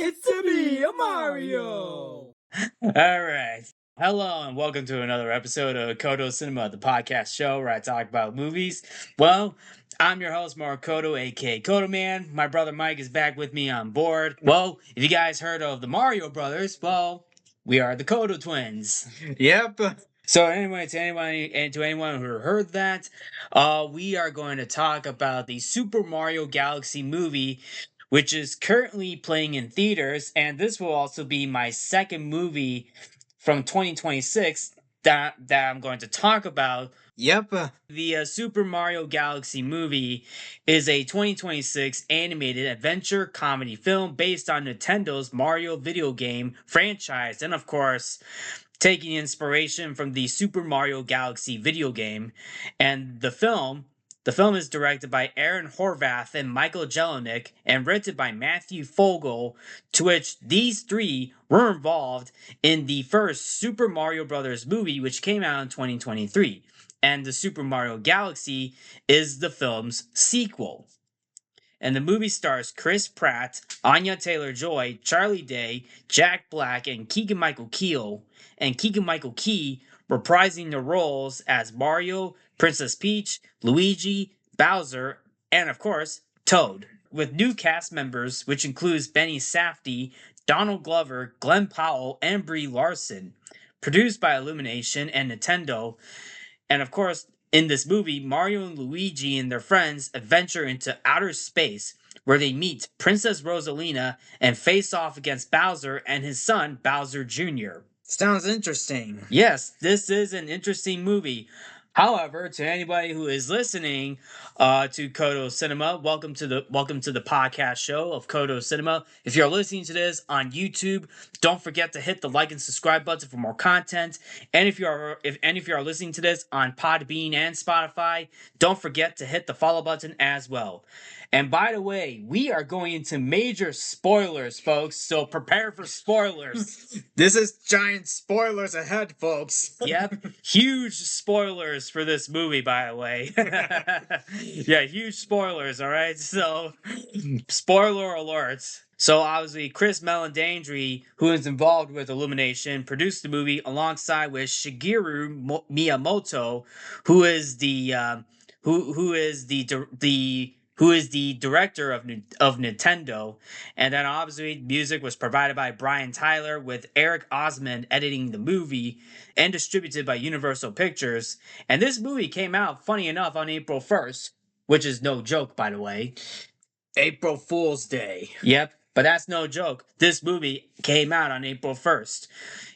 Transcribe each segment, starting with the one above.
It's to be a Mario! Alright. Hello and welcome to another episode of Codo Cinema, the podcast show where I talk about movies. Well, I'm your host, Mark Codo, aka Codo Man. My brother Mike is back with me on board. Well, if you guys heard of the Mario Brothers, well, we are the Codo twins. Yep. So anyway, to anyone who heard that, we are going to talk about the Super Mario Galaxy movie, which is currently playing in theaters, and this will also be my second movie from 2026 that I'm going to talk about. Yep. The Super Mario Galaxy movie is a 2026 animated adventure comedy film based on Nintendo's Mario video game franchise, and of course, taking inspiration from the Super Mario Galaxy video game. And the film is directed by Aaron Horvath and Michael Jelenic and written by Matthew Fogel, to which these three were involved in the first Super Mario Bros. Movie, which came out in 2023. And the Super Mario Galaxy is the film's sequel. And the movie stars Chris Pratt, Anya Taylor-Joy, Charlie Day, Jack Black, and Keegan-Michael Key, reprising their roles as Mario, Princess Peach, Luigi, Bowser, and of course, Toad. With new cast members, which includes Benny Safdie, Donald Glover, Glenn Powell, and Brie Larson. Produced by Illumination and Nintendo. And of course, in this movie, Mario and Luigi and their friends adventure into outer space where they meet Princess Rosalina and face off against Bowser and his son, Bowser Jr. Sounds interesting. Yes, this is an interesting movie. However, to anybody who is listening to Codo Cinema, welcome to the podcast show of Codo Cinema. If you're listening to this on YouTube, don't forget to hit the like and subscribe button for more content. And if you are listening to this on Podbean and Spotify, don't forget to hit the follow button as well. And by the way, we are going into major spoilers, folks, so prepare for spoilers. This is giant spoilers ahead, folks. Yep, huge spoilers for this movie, by the way. Yeah, huge spoilers, alright? So, spoiler alerts. So, obviously, Chris Meledandri, who is involved with Illumination, produced the movie alongside with Shigeru Miyamoto, who is the director of Nintendo. And then obviously music was provided by Brian Tyler, with Eric Osmond editing the movie and distributed by Universal Pictures. And this movie came out, funny enough, on April 1st, which is no joke, by the way. April Fool's Day. Yep, but that's no joke. This movie came out on April 1st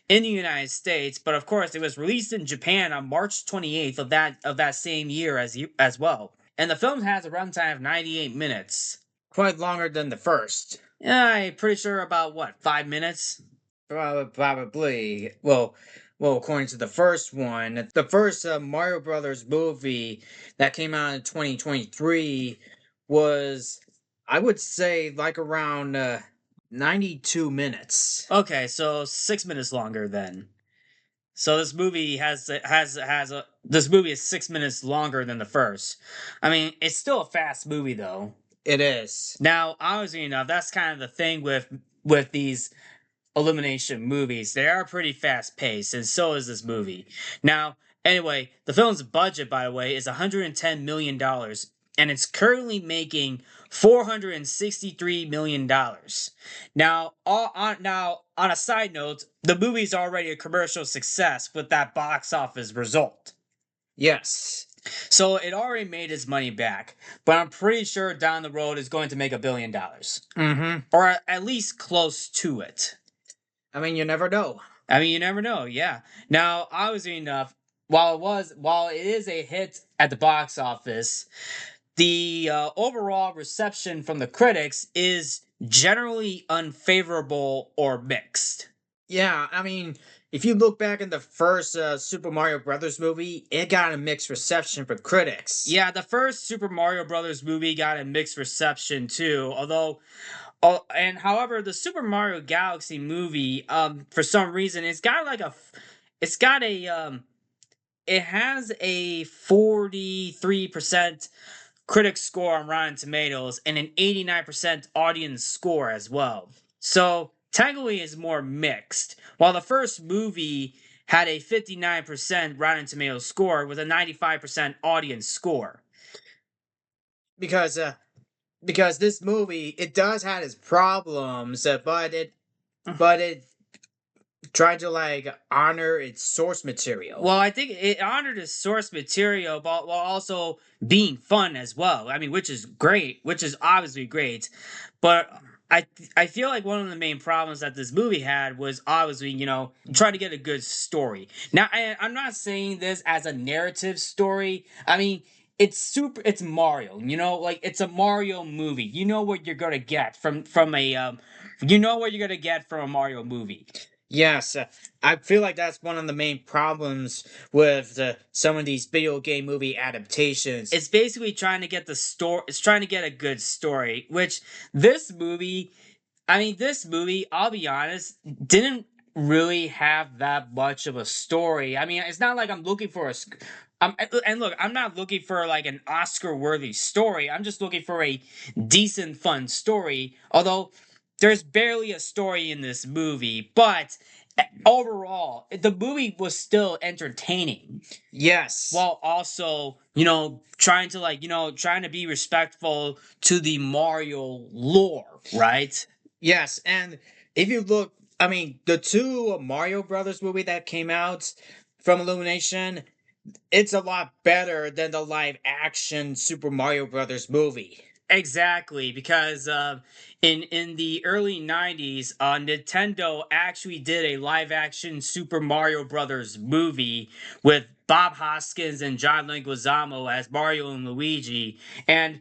in the United States, but of course it was released in Japan on March 28th of that same year as well. And the film has a runtime of 98 minutes. Quite longer than the first. Yeah, I'm pretty sure about, 5 minutes? Probably. Well, according to the first one, the first Mario Brothers movie that came out in 2023 was, I would say, like around 92 minutes. Okay, so 6 minutes longer then. So this movie this movie is 6 minutes longer than the first. I mean, it's still a fast movie though. It is. Now, obviously enough, that's kind of the thing with these Illumination movies. They are pretty fast paced, and so is this movie. Now, anyway, the film's budget, by the way, is $110 million, and it's currently making $463 million. Now, on a side note, the movie's already a commercial success with that box office result. Yes. So it already made its money back, but I'm pretty sure down the road it's going to make $1 billion. Mm-hmm. Or at least close to it. I mean, you never know. I mean, you never know. Yeah. Now, obviously enough, while it is a hit at the box office, the overall reception from the critics is generally unfavorable or mixed. Yeah, I mean, if you look back at the first Super Mario Brothers movie, it got a mixed reception from critics. Yeah, the first Super Mario Brothers movie got a mixed reception too. And however, the Super Mario Galaxy movie, for some reason, it's got a it has a 43% critic score on Rotten Tomatoes and an 89% audience score as well. So technically, it's more mixed. While the first movie had a 59% Rotten Tomatoes score with a 95% audience score. Because because this movie it does have its problems, but it tried to like honor its source material. Well, I think it honored its source material, but while also being fun as well. I mean, which is great, which is obviously great. But I feel like one of the main problems that this movie had was obviously trying to get a good story. Now, I'm not saying this as a narrative story. I mean, it's Mario. Like it's a Mario movie. You know what you're gonna get from a you know what you're gonna get from a Mario movie. Yes, I feel like that's one of the main problems with some of these video game movie adaptations. It's basically trying to get the story. It's trying to get a good story, which this movie. I mean, this movie. I'll be honest, didn't really have that much of a story. I mean, it's not like I'm looking for a. And look, I'm not looking for like an Oscar-worthy story. I'm just looking for a decent, fun story. Although there's barely a story in this movie, but overall, the movie was still entertaining. Yes. While also, trying to trying to be respectful to the Mario lore, right? Yes, and if you look, I mean, the two Mario Brothers movie that came out from Illumination, it's a lot better than the live action Super Mario Brothers movie. Exactly, because in the early '90s, Nintendo actually did a live action Super Mario Brothers movie with Bob Hoskins and John Leguizamo as Mario and Luigi, and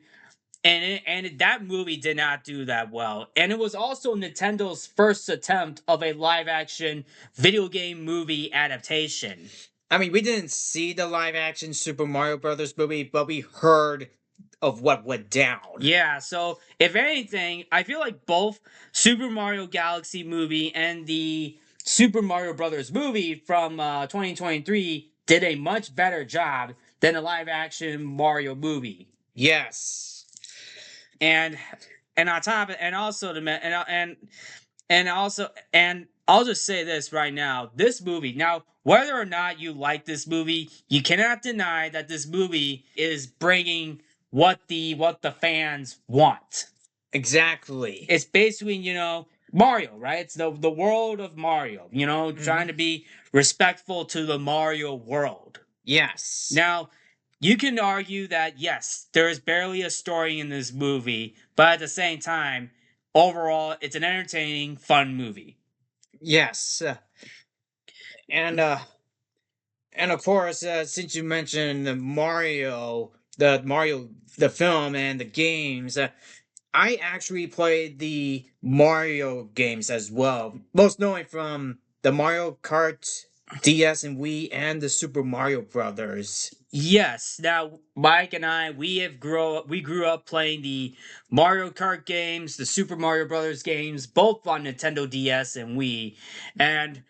that movie did not do that well. And it was also Nintendo's first attempt of a live action video game movie adaptation. I mean, we didn't see the live action Super Mario Brothers movie, but we heard of what went down. Yeah, so if anything, I feel like both Super Mario Galaxy movie and the Super Mario Brothers movie from 2023 did a much better job than the live action Mario movie. Yes. And on top of, and also to and also and I'll just say this right now, this movie, now whether or not you like this movie, you cannot deny that this movie is bringing what the fans want. Exactly. It's basically, Mario, right? It's the world of Mario, trying to be respectful to the Mario world. Yes. Now, you can argue that yes, there is barely a story in this movie, but at the same time, overall, it's an entertaining, fun movie. Yes. And uh and of course, since you mentioned the Mario the film and the games, I actually played the Mario games as well. Most knowing from the Mario Kart DS and Wii and the Super Mario Brothers. Yes. Now, Mike and I, we grew up playing the Mario Kart games, the Super Mario Brothers games, both on Nintendo DS and Wii. And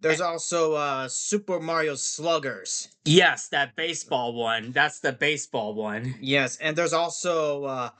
there's also Super Mario Sluggers. Yes, that baseball one. That's the baseball one. Yes, and there's also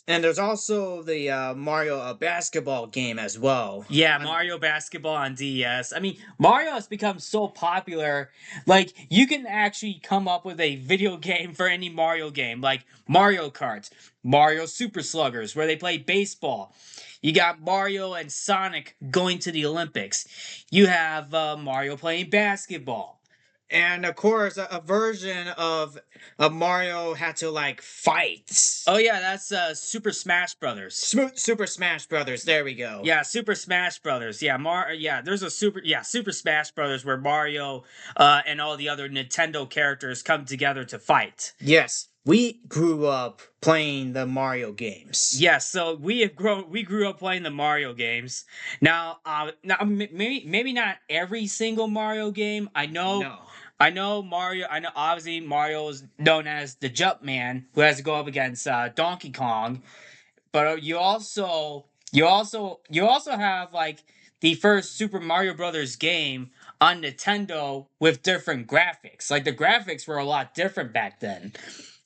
the Mario basketball game as well. Yeah, Mario Basketball on DS. I mean, Mario has become so popular. Like, you can actually come up with a video game for any Mario game, like Mario Kart, Mario Super Sluggers, where they play baseball. You got Mario and Sonic going to the Olympics. You have Mario playing basketball. And of course, a version of Mario had to like fight. Oh yeah, that's Super Smash Brothers. Super Smash Brothers. There we go. Yeah, Super Smash Brothers. Yeah, Yeah, there's a Super Smash Brothers where Mario and all the other Nintendo characters come together to fight. Yes, we grew up playing the Mario games. Yes, so we grew up playing the Mario games. Maybe not every single Mario game. No. I know Mario. I know obviously Mario is known as the Jump Man, who has to go up against Donkey Kong. But you also have like the first Super Mario Brothers game on Nintendo with different graphics. Like the graphics were a lot different back then.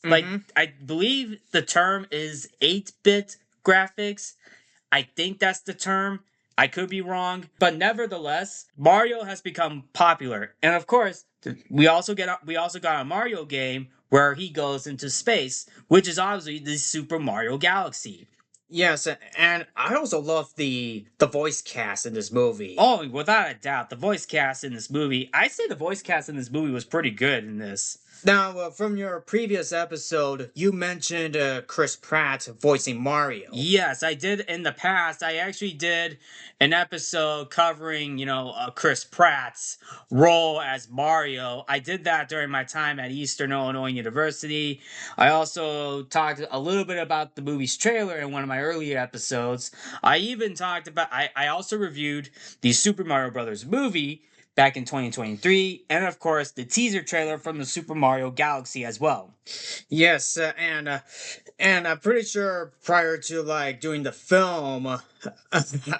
Like Mm-hmm. I believe the term is 8-bit graphics. I think that's the term. I could be wrong, but nevertheless, Mario has become popular. And of course, we also got a Mario game where he goes into space, which is obviously the Super Mario Galaxy. Yes, and I also love the voice cast in this movie. Oh, without a doubt, the voice cast in this movie, I'd say the voice cast in this movie was pretty good in this. Now, from your previous episode, you mentioned Chris Pratt voicing Mario. Yes, I did in the past. I actually did an episode covering, Chris Pratt's role as Mario. I did that during my time at Eastern Illinois University. I also talked a little bit about the movie's trailer in one of my earlier episodes. I also reviewed the Super Mario Brothers movie back in 2023, and of course the teaser trailer from the Super Mario Galaxy as well. Yes, and I'm pretty sure prior to like doing the film,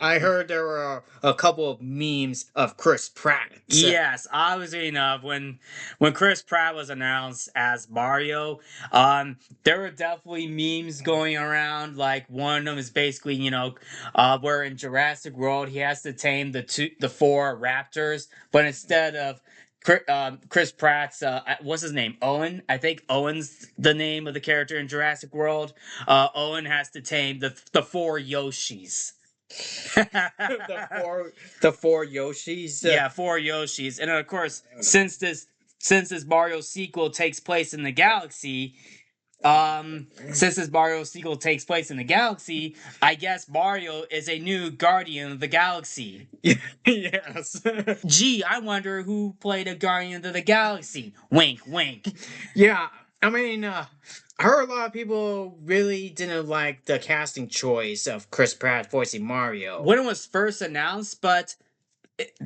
I heard there were a couple of memes of Chris Pratt. Yes, obviously enough. When Chris Pratt was announced as Mario, there were definitely memes going around. Like one of them is basically, where in Jurassic World he has to tame the four raptors, but instead of Chris Pratt's what's his name? Owen. I think Owen's the name of the character in Jurassic World. Owen has to tame the four Yoshis. The four Yoshis. Yeah, four Yoshis, and of course, since this Mario sequel takes place in the galaxy, I guess Mario is a new guardian of the galaxy. Yes. Gee, I wonder who played a guardian of the galaxy. Wink, wink. Yeah, I mean, I heard a lot of people really didn't like the casting choice of Chris Pratt voicing Mario. When it was first announced, but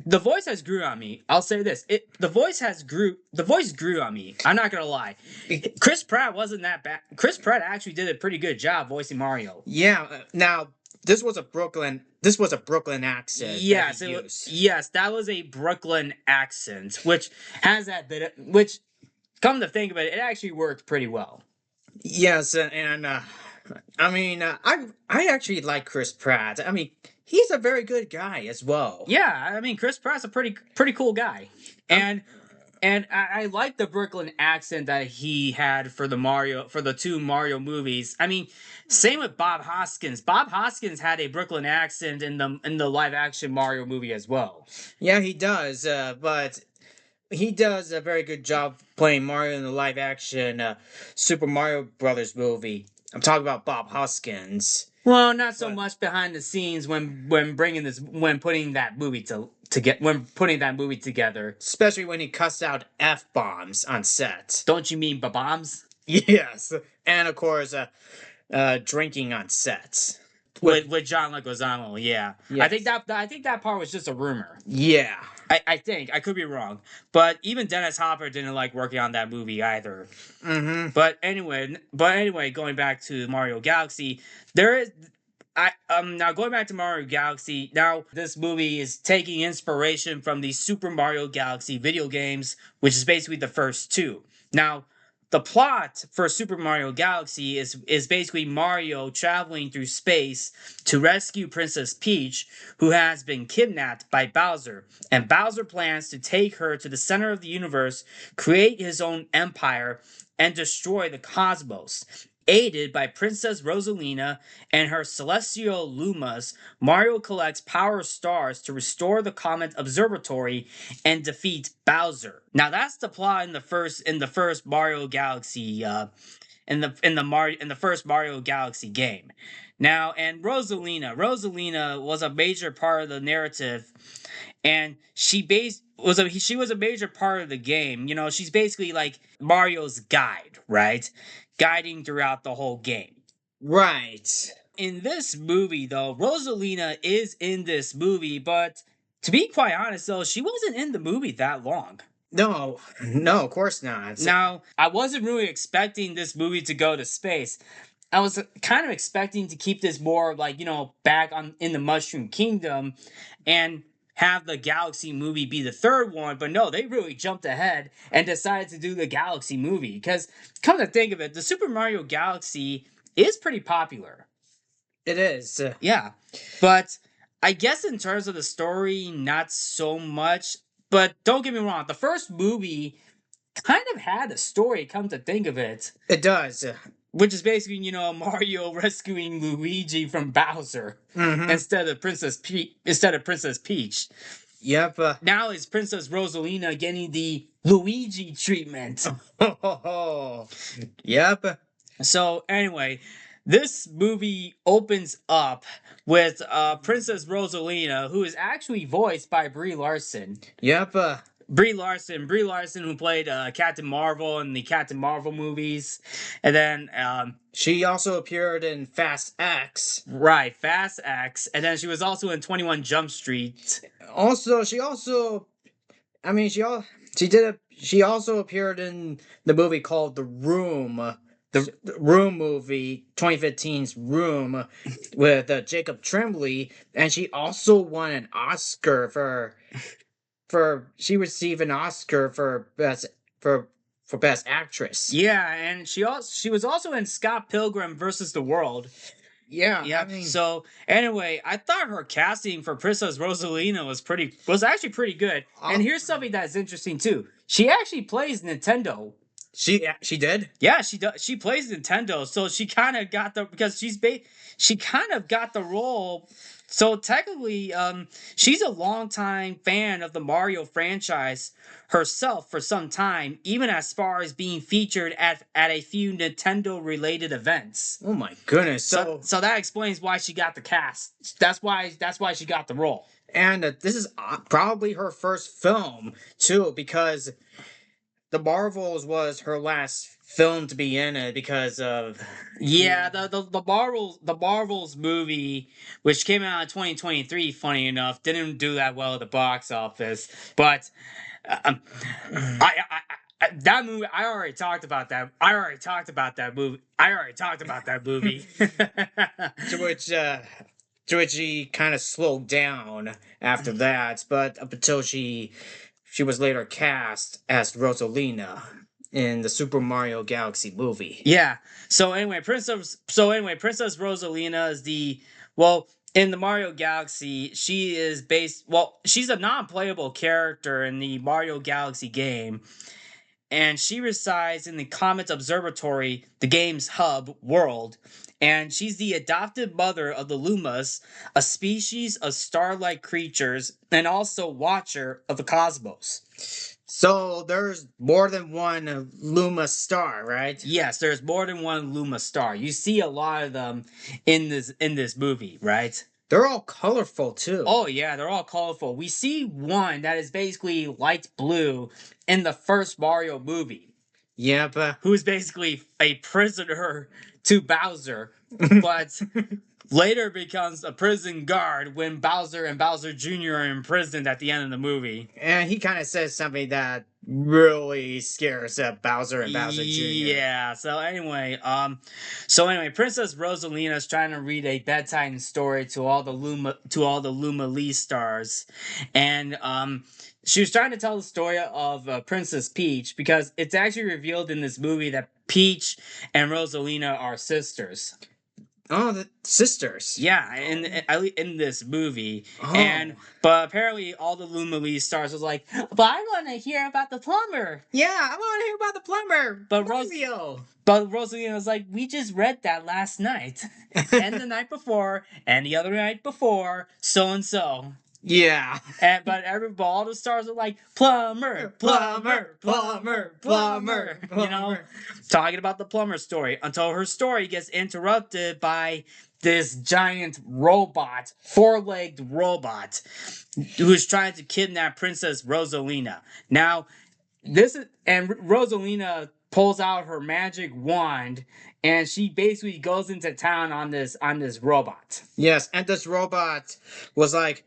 the voice has grew on me. I'll say this: the voice grew on me. I'm not gonna lie. Chris Pratt wasn't that bad. Chris Pratt actually did a pretty good job voicing Mario. Yeah. Now this was a Brooklyn accent. Yes, that he used. yes, that was a Brooklyn accent, which has that bit. Which, come to think of it, it actually worked pretty well. Yes, and I mean, I actually like Chris Pratt. I mean, he's a very good guy as well. Yeah, I mean, Chris Pratt's a pretty cool guy, and I like the Brooklyn accent that he had for the two Mario movies. I mean, same with Bob Hoskins. Bob Hoskins had a Brooklyn accent in the live action Mario movie as well. Yeah, he does. But he does a very good job playing Mario in the live action Super Mario Brothers movie. I'm talking about Bob Hoskins. Well, not so much behind the scenes when putting that movie together. Especially when he cussed out F bombs on set. Don't you mean bombs? Yes. And of course, drinking on set. With John Leguizamo, yeah. Yes. I think that part was just a rumor. Yeah. I think I could be wrong, but even Dennis Hopper didn't like working on that movie either. Mm-hmm. But anyway, going back to Mario Galaxy, there is. Now going back to Mario Galaxy. Now this movie is taking inspiration from the Super Mario Galaxy video games, which is basically the first two. Now, the plot for Super Mario Galaxy is basically Mario traveling through space to rescue Princess Peach, who has been kidnapped by Bowser, and Bowser plans to take her to the center of the universe, create his own empire, and destroy the cosmos. Aided by Princess Rosalina and her celestial Lumas, Mario collects power stars to restore the Comet Observatory and defeat Bowser. Now that's the plot in the first Mario Galaxy in the first Mario Galaxy game. Now, and Rosalina was a major part of the narrative, and she was a major part of the game. You know, she's basically like Mario's guide, right? Guiding throughout the whole game. Right. In this movie, though, Rosalina is in this movie, but to be quite honest, though, she wasn't in the movie that long. No, no, of course not. Now, I wasn't really expecting this movie to go to space. I was kind of expecting to keep this more like, back on in the Mushroom Kingdom and have the Galaxy movie be the third one, but no, they really jumped ahead and decided to do the Galaxy movie because come to think of it, the Super Mario Galaxy is pretty popular. It is. Yeah. But I guess in terms of the story, not so much. But don't get me wrong, the first movie kind of had a story, come to think of it. It does. Which is basically, Mario rescuing Luigi from Bowser instead of Princess Peach. Yep. Now it's Princess Rosalina getting the Luigi treatment. Yep. So anyway, this movie opens up with Princess Rosalina, who is actually voiced by Brie Larson. Yep. Brie Larson, who played Captain Marvel in the Captain Marvel movies, and then she also appeared in Fast X. Right, Fast X, and then she was also in 21 Jump Street. She also appeared in the movie called The Room. The Room movie, 2015's Room, with Jacob Tremblay, and she also won an Oscar she received an Oscar for best actress. Yeah, and she was also in Scott Pilgrim versus the World. Yeah. So anyway, I thought her casting for Princess Rosalina was actually pretty good. And here's something that's interesting too. She actually plays Nintendo. She did? Yeah, she does. She plays Nintendo, so she kind of got she kind of got the role. So technically, she's a longtime fan of the Mario franchise herself for some time, even as far as being featured at a few Nintendo related events. Oh my goodness! So that explains why she got the cast. That's why she got the role. And this is probably her first film too, because The Marvels was her last film to be in it because of the Marvels movie, which came out in 2023, funny enough, didn't do that well at the box office. But that movie, I already talked about that movie. to which she kind of slowed down after that, but up until she was later cast as Rosalina in the Super Mario Galaxy movie. Yeah. So anyway, Princess Rosalina is in the Mario Galaxy, she's a non-playable character in the Mario Galaxy game, and she resides in the Comet Observatory, the game's hub world, and she's the adopted mother of the Lumas, a species of star-like creatures, and also watcher of the cosmos. So there's more than one Luma star, right? Yes, there's more than one Luma star. You see a lot of them in this movie, right? They're all colorful too. Oh yeah, they're all colorful. We see one that is basically light blue in the first Mario movie. Yeah, but who's basically a prisoner to Bowser, but later becomes a prison guard when Bowser and Bowser Jr. are imprisoned at the end of the movie. And he kind of says something that really scares Bowser and Bowser Jr. Yeah. So anyway, Princess Rosalina is trying to read a bedtime story to all the Luma Lee stars, and she was trying to tell the story of Princess Peach because it's actually revealed in this movie that Peach and Rosalina are sisters. Oh, the sisters. Yeah, in this movie, Oh. and but apparently all the Lumilese stars was like, but I want to hear about the plumber. Yeah, I want to hear about the plumber. But Mario. but Rosalina was like, we just read that last night, and the night before, and the other night before, so and so. Yeah. And but all the stars are like plumber, plumber, plumber, plumber. You know, talking about the plumber story until her story gets interrupted by this giant robot, four-legged robot, who's trying to kidnap Princess Rosalina. Now, Rosalina pulls out her magic wand and she basically goes into town on this robot. Yes, and this robot was like,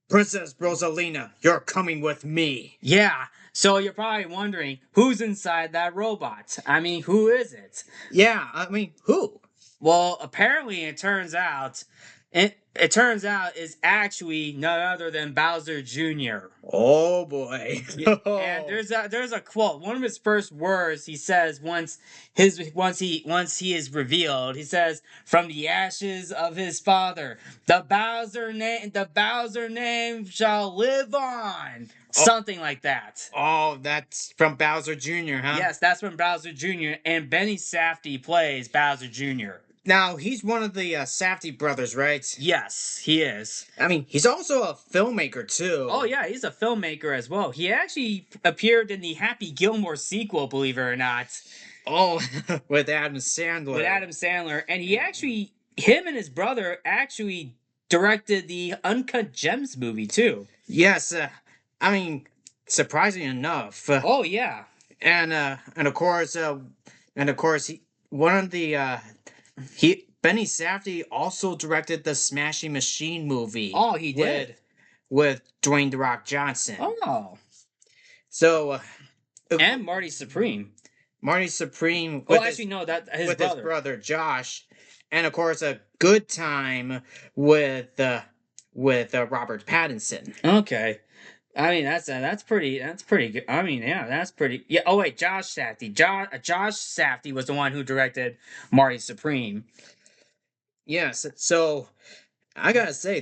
Princess Rosalina, you're coming with me. Yeah. So you're probably wondering who's inside that robot. I mean, who is it? Yeah, I mean, who? Well, apparently it turns out is actually none other than Bowser Jr. Oh boy. And there's a quote. One of his first words he says once he is revealed, he says, "From the ashes of his father, the Bowser name shall live on." Something like that. Oh, that's from Bowser Jr., huh? Yes, that's from Bowser Jr. and Benny Safdie plays Bowser Jr. Now, he's one of the Safdie brothers, right? Yes, he is. I mean, he's also a filmmaker, too. Oh yeah, he's a filmmaker as well. He actually appeared in the Happy Gilmore sequel, believe it or not. Oh, with Adam Sandler. With Adam Sandler, and him and his brother actually directed the Uncut Gems movie too. Yes, I mean, surprising enough. Oh yeah, and of course, one of the Benny Safdie also directed the Smashing Machine movie. Oh, he did with Dwayne the Rock Johnson. Oh, so and Marty Supreme. Marty Supreme. Well, actually, no, his brother Josh, and of course, a Good Time with Robert Pattinson. Okay. I mean that's pretty good. I mean that's pretty yeah. Oh wait, Josh Safdie. Josh Safdie was the one who directed Marty Supreme. Yes, so I gotta say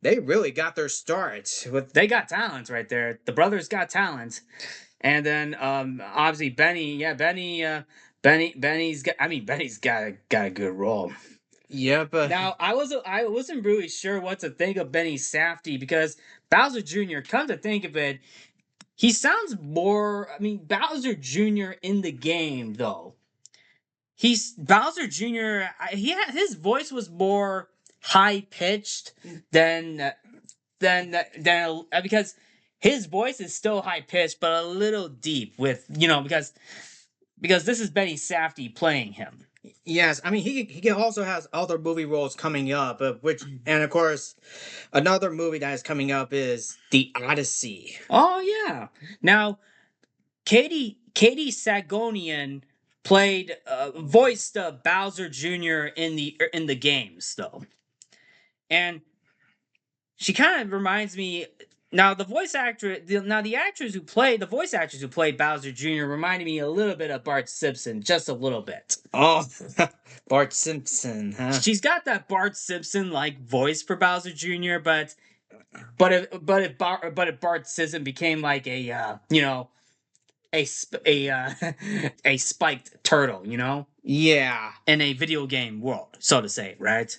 they really got their start with. They got talent right there. The brothers got talent, and then obviously Benny's got a good role. Yep. Now I wasn't really sure what to think of Benny Safdie because Bowser Jr. Come to think of it, he sounds more. I mean, Bowser Jr. in the game though. He's Bowser Jr. His voice was more high pitched than because his voice is still high pitched but a little deep with because this is Benny Safdie playing him. Yes, I mean he also has other movie roles coming up, which and of course another movie that is coming up is The Odyssey. Oh yeah. Now Katie Sagonian voiced Bowser Jr. in the games though, and she kind of reminds me. Now the voice actors who played Bowser Jr. reminded me a little bit of Bart Simpson, just a little bit. Oh, Bart Simpson, huh? She's got that Bart Simpson like voice for Bowser Jr., but if Bart Simpson became like a a spiked turtle, Yeah, in a video game world, so to say, right?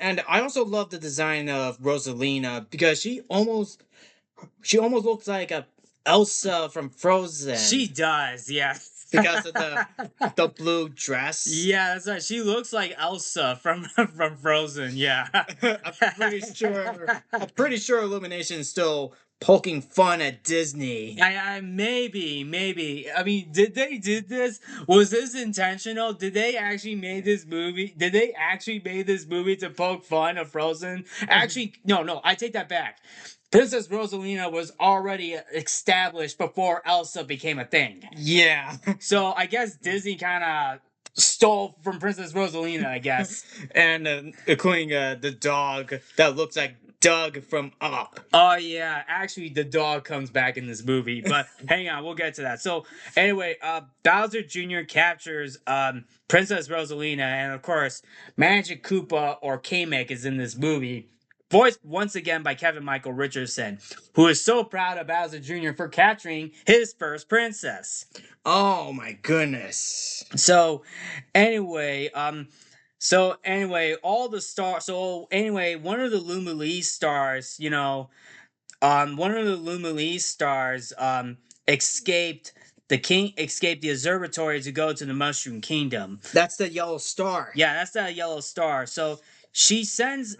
And I also love the design of Rosalina because she almost looks like a Elsa from Frozen. She does, yeah. Because of the blue dress. Yeah, that's right. She looks like Elsa from Frozen. Yeah. I'm pretty sure Illumination is still poking fun at Disney. Maybe. I mean, did this? Was this intentional? Did they actually made this movie? Did they actually made this movie to poke fun of Frozen? Actually, no. I take that back. Princess Rosalina was already established before Elsa became a thing. Yeah. So I guess Disney kind of stole from Princess Rosalina, I guess. And including the dog that looks like Doug from Up. Oh yeah, actually the dog comes back in this movie, but hang on, we'll get to that. So anyway, Bowser Jr. captures Princess Rosalina, and of course, Magic Koopa or Kamek is in this movie, voiced once again by Kevin Michael Richardson, who is so proud of Bowser Jr. for capturing his first princess. Oh my goodness. So anyway, all the stars. So anyway, one of the Lumilee stars, one of the Lumilee stars escaped the observatory to go to the Mushroom Kingdom. That's the yellow star. Yeah, that's that yellow star. So she sends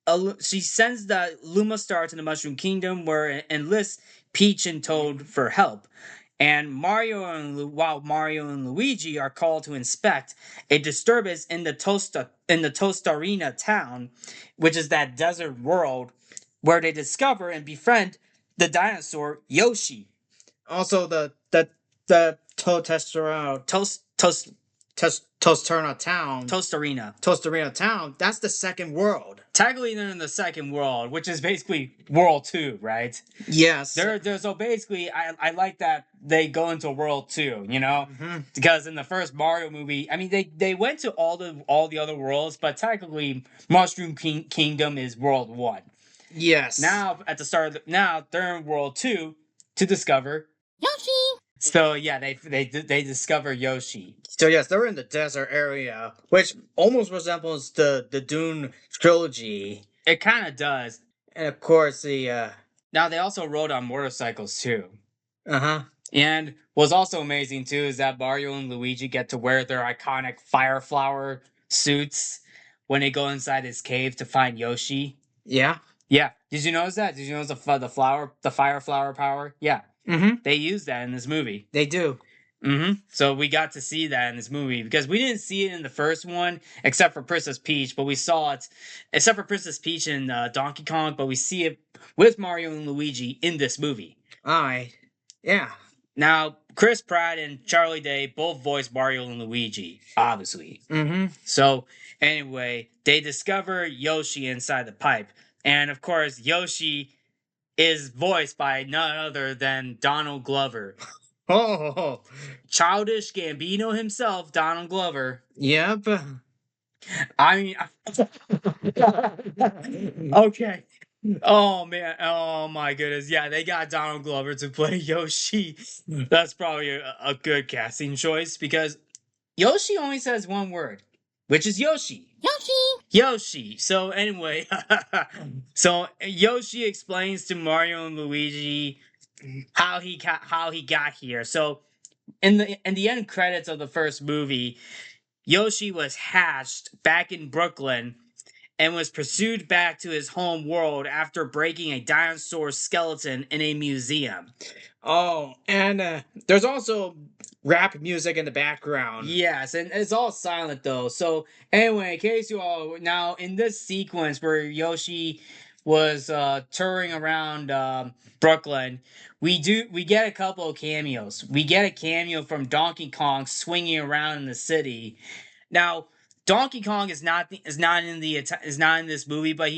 the Luma star to the Mushroom Kingdom, where it enlists Peach and Toad for help. And while Mario and Luigi are called to inspect a disturbance in the Tostarena town, which is that desert world, where they discover and befriend the dinosaur Yoshi. Also, the Tostarena town. That's the second world. Technically, they're in the second world, which is basically World 2, right? Yes. So basically, I like that they go into World 2, Mm-hmm. because in the first Mario movie, I mean, they went to all the other worlds, but technically, Mushroom Kingdom is World 1. Yes. Now at the start now they're in World 2 to discover Yoshi. So yeah, they discover Yoshi. So yes, they're in the desert area, which almost resembles the Dune trilogy. It kind of does. And of course the Now they also rode on motorcycles too. uh-huh. And what's also amazing too is that Mario and Luigi get to wear their iconic fire flower suits when they go inside his cave to find Yoshi. Yeah. Yeah. Did you notice that? Did you notice the fire flower power? Yeah. Mm-hmm. They use that in this movie. They do. Mm-hmm. So we got to see that in this movie because we didn't see it in the first one except for Princess Peach, but we saw it except for Princess Peach and Donkey Kong, but we see it with Mario and Luigi in this movie. All right. Yeah. Now, Chris Pratt and Charlie Day both voiced Mario and Luigi, obviously. Mm-hmm. So anyway, they discover Yoshi inside the pipe, and of course, Yoshi is voiced by none other than Donald Glover. Oh. Childish Gambino himself, Donald Glover. Yep. I mean, okay. Oh man, oh my goodness. Yeah, they got Donald Glover to play Yoshi. That's probably a good casting choice because Yoshi only says one word, which is Yoshi. Yoshi. So anyway, so Yoshi explains to Mario and Luigi how he got here. So in the end credits of the first movie, Yoshi was hatched back in Brooklyn and was pursued back to his home world after breaking a dinosaur skeleton in a museum. Oh, and there's also rap music in the background. Yes, and it's all silent though. So anyway, in case you all now in this sequence where Yoshi was touring around Brooklyn, we get a couple of cameos. We get a cameo from Donkey Kong swinging around in the city. Now, Donkey Kong is not in this movie, but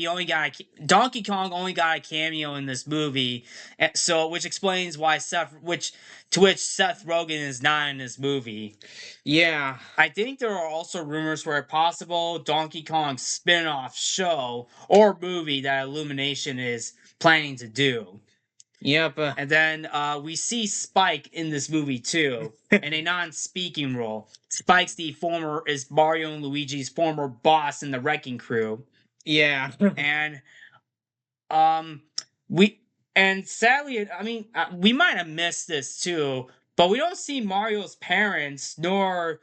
Donkey Kong only got a cameo in this movie, so which explains why Seth Rogen is not in this movie. Yeah. I think there are also rumors for a possible Donkey Kong spin-off show or movie that Illumination is planning to do. Yep. And then we see Spike in this movie too, in a non-speaking role. Spike's is Mario and Luigi's former boss in the Wrecking Crew. Yeah. And sadly, I mean, we might have missed this too, but we don't see Mario's parents nor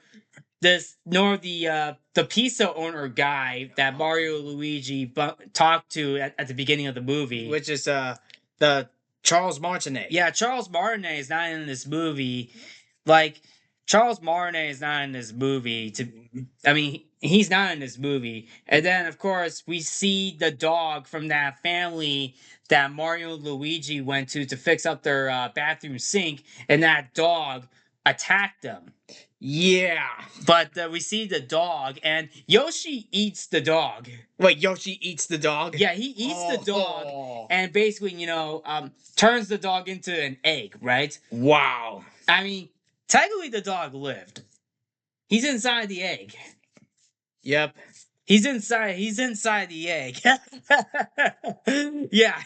the pizza owner guy that Mario and Luigi talked to at the beginning of the movie, which is the Charles Martinet. Yeah, Charles Martinet is not in this movie. Like, Charles Martinet is not in this movie. He's not in this movie. And then, of course, we see the dog from that family that Mario and Luigi went to fix up their bathroom sink, and that dog attacked them. Yeah. But we see the dog, and Yoshi eats the dog. Wait, Yoshi eats the dog? Yeah, he eats the dog, Oh. and basically, turns the dog into an egg, right? Wow. I mean, technically, the dog lived. He's inside the egg. Yep. He's inside. He's inside the egg. Yeah,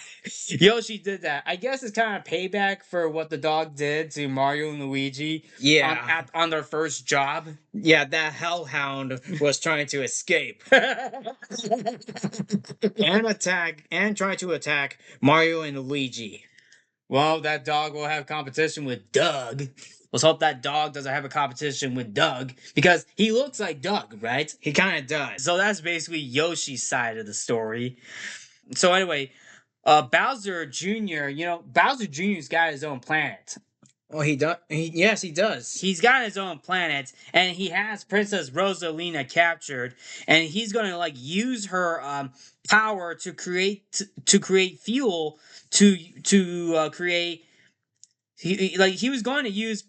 Yoshi did that. I guess it's kind of payback for what the dog did to Mario and Luigi. Yeah. On their first job. Yeah, that hellhound was trying to escape and try to attack Mario and Luigi. Well, that dog will have competition with Doug. Let's hope that dog doesn't have a competition with Doug because he looks like Doug, right? He kind of does. So that's basically Yoshi's side of the story. So anyway, Bowser Jr., Bowser Jr.'s got his own planet. Oh, he does. Yes, he does. He's got his own planet, and he has Princess Rosalina captured, and he's going to use her power to create fuel to create. He was going to use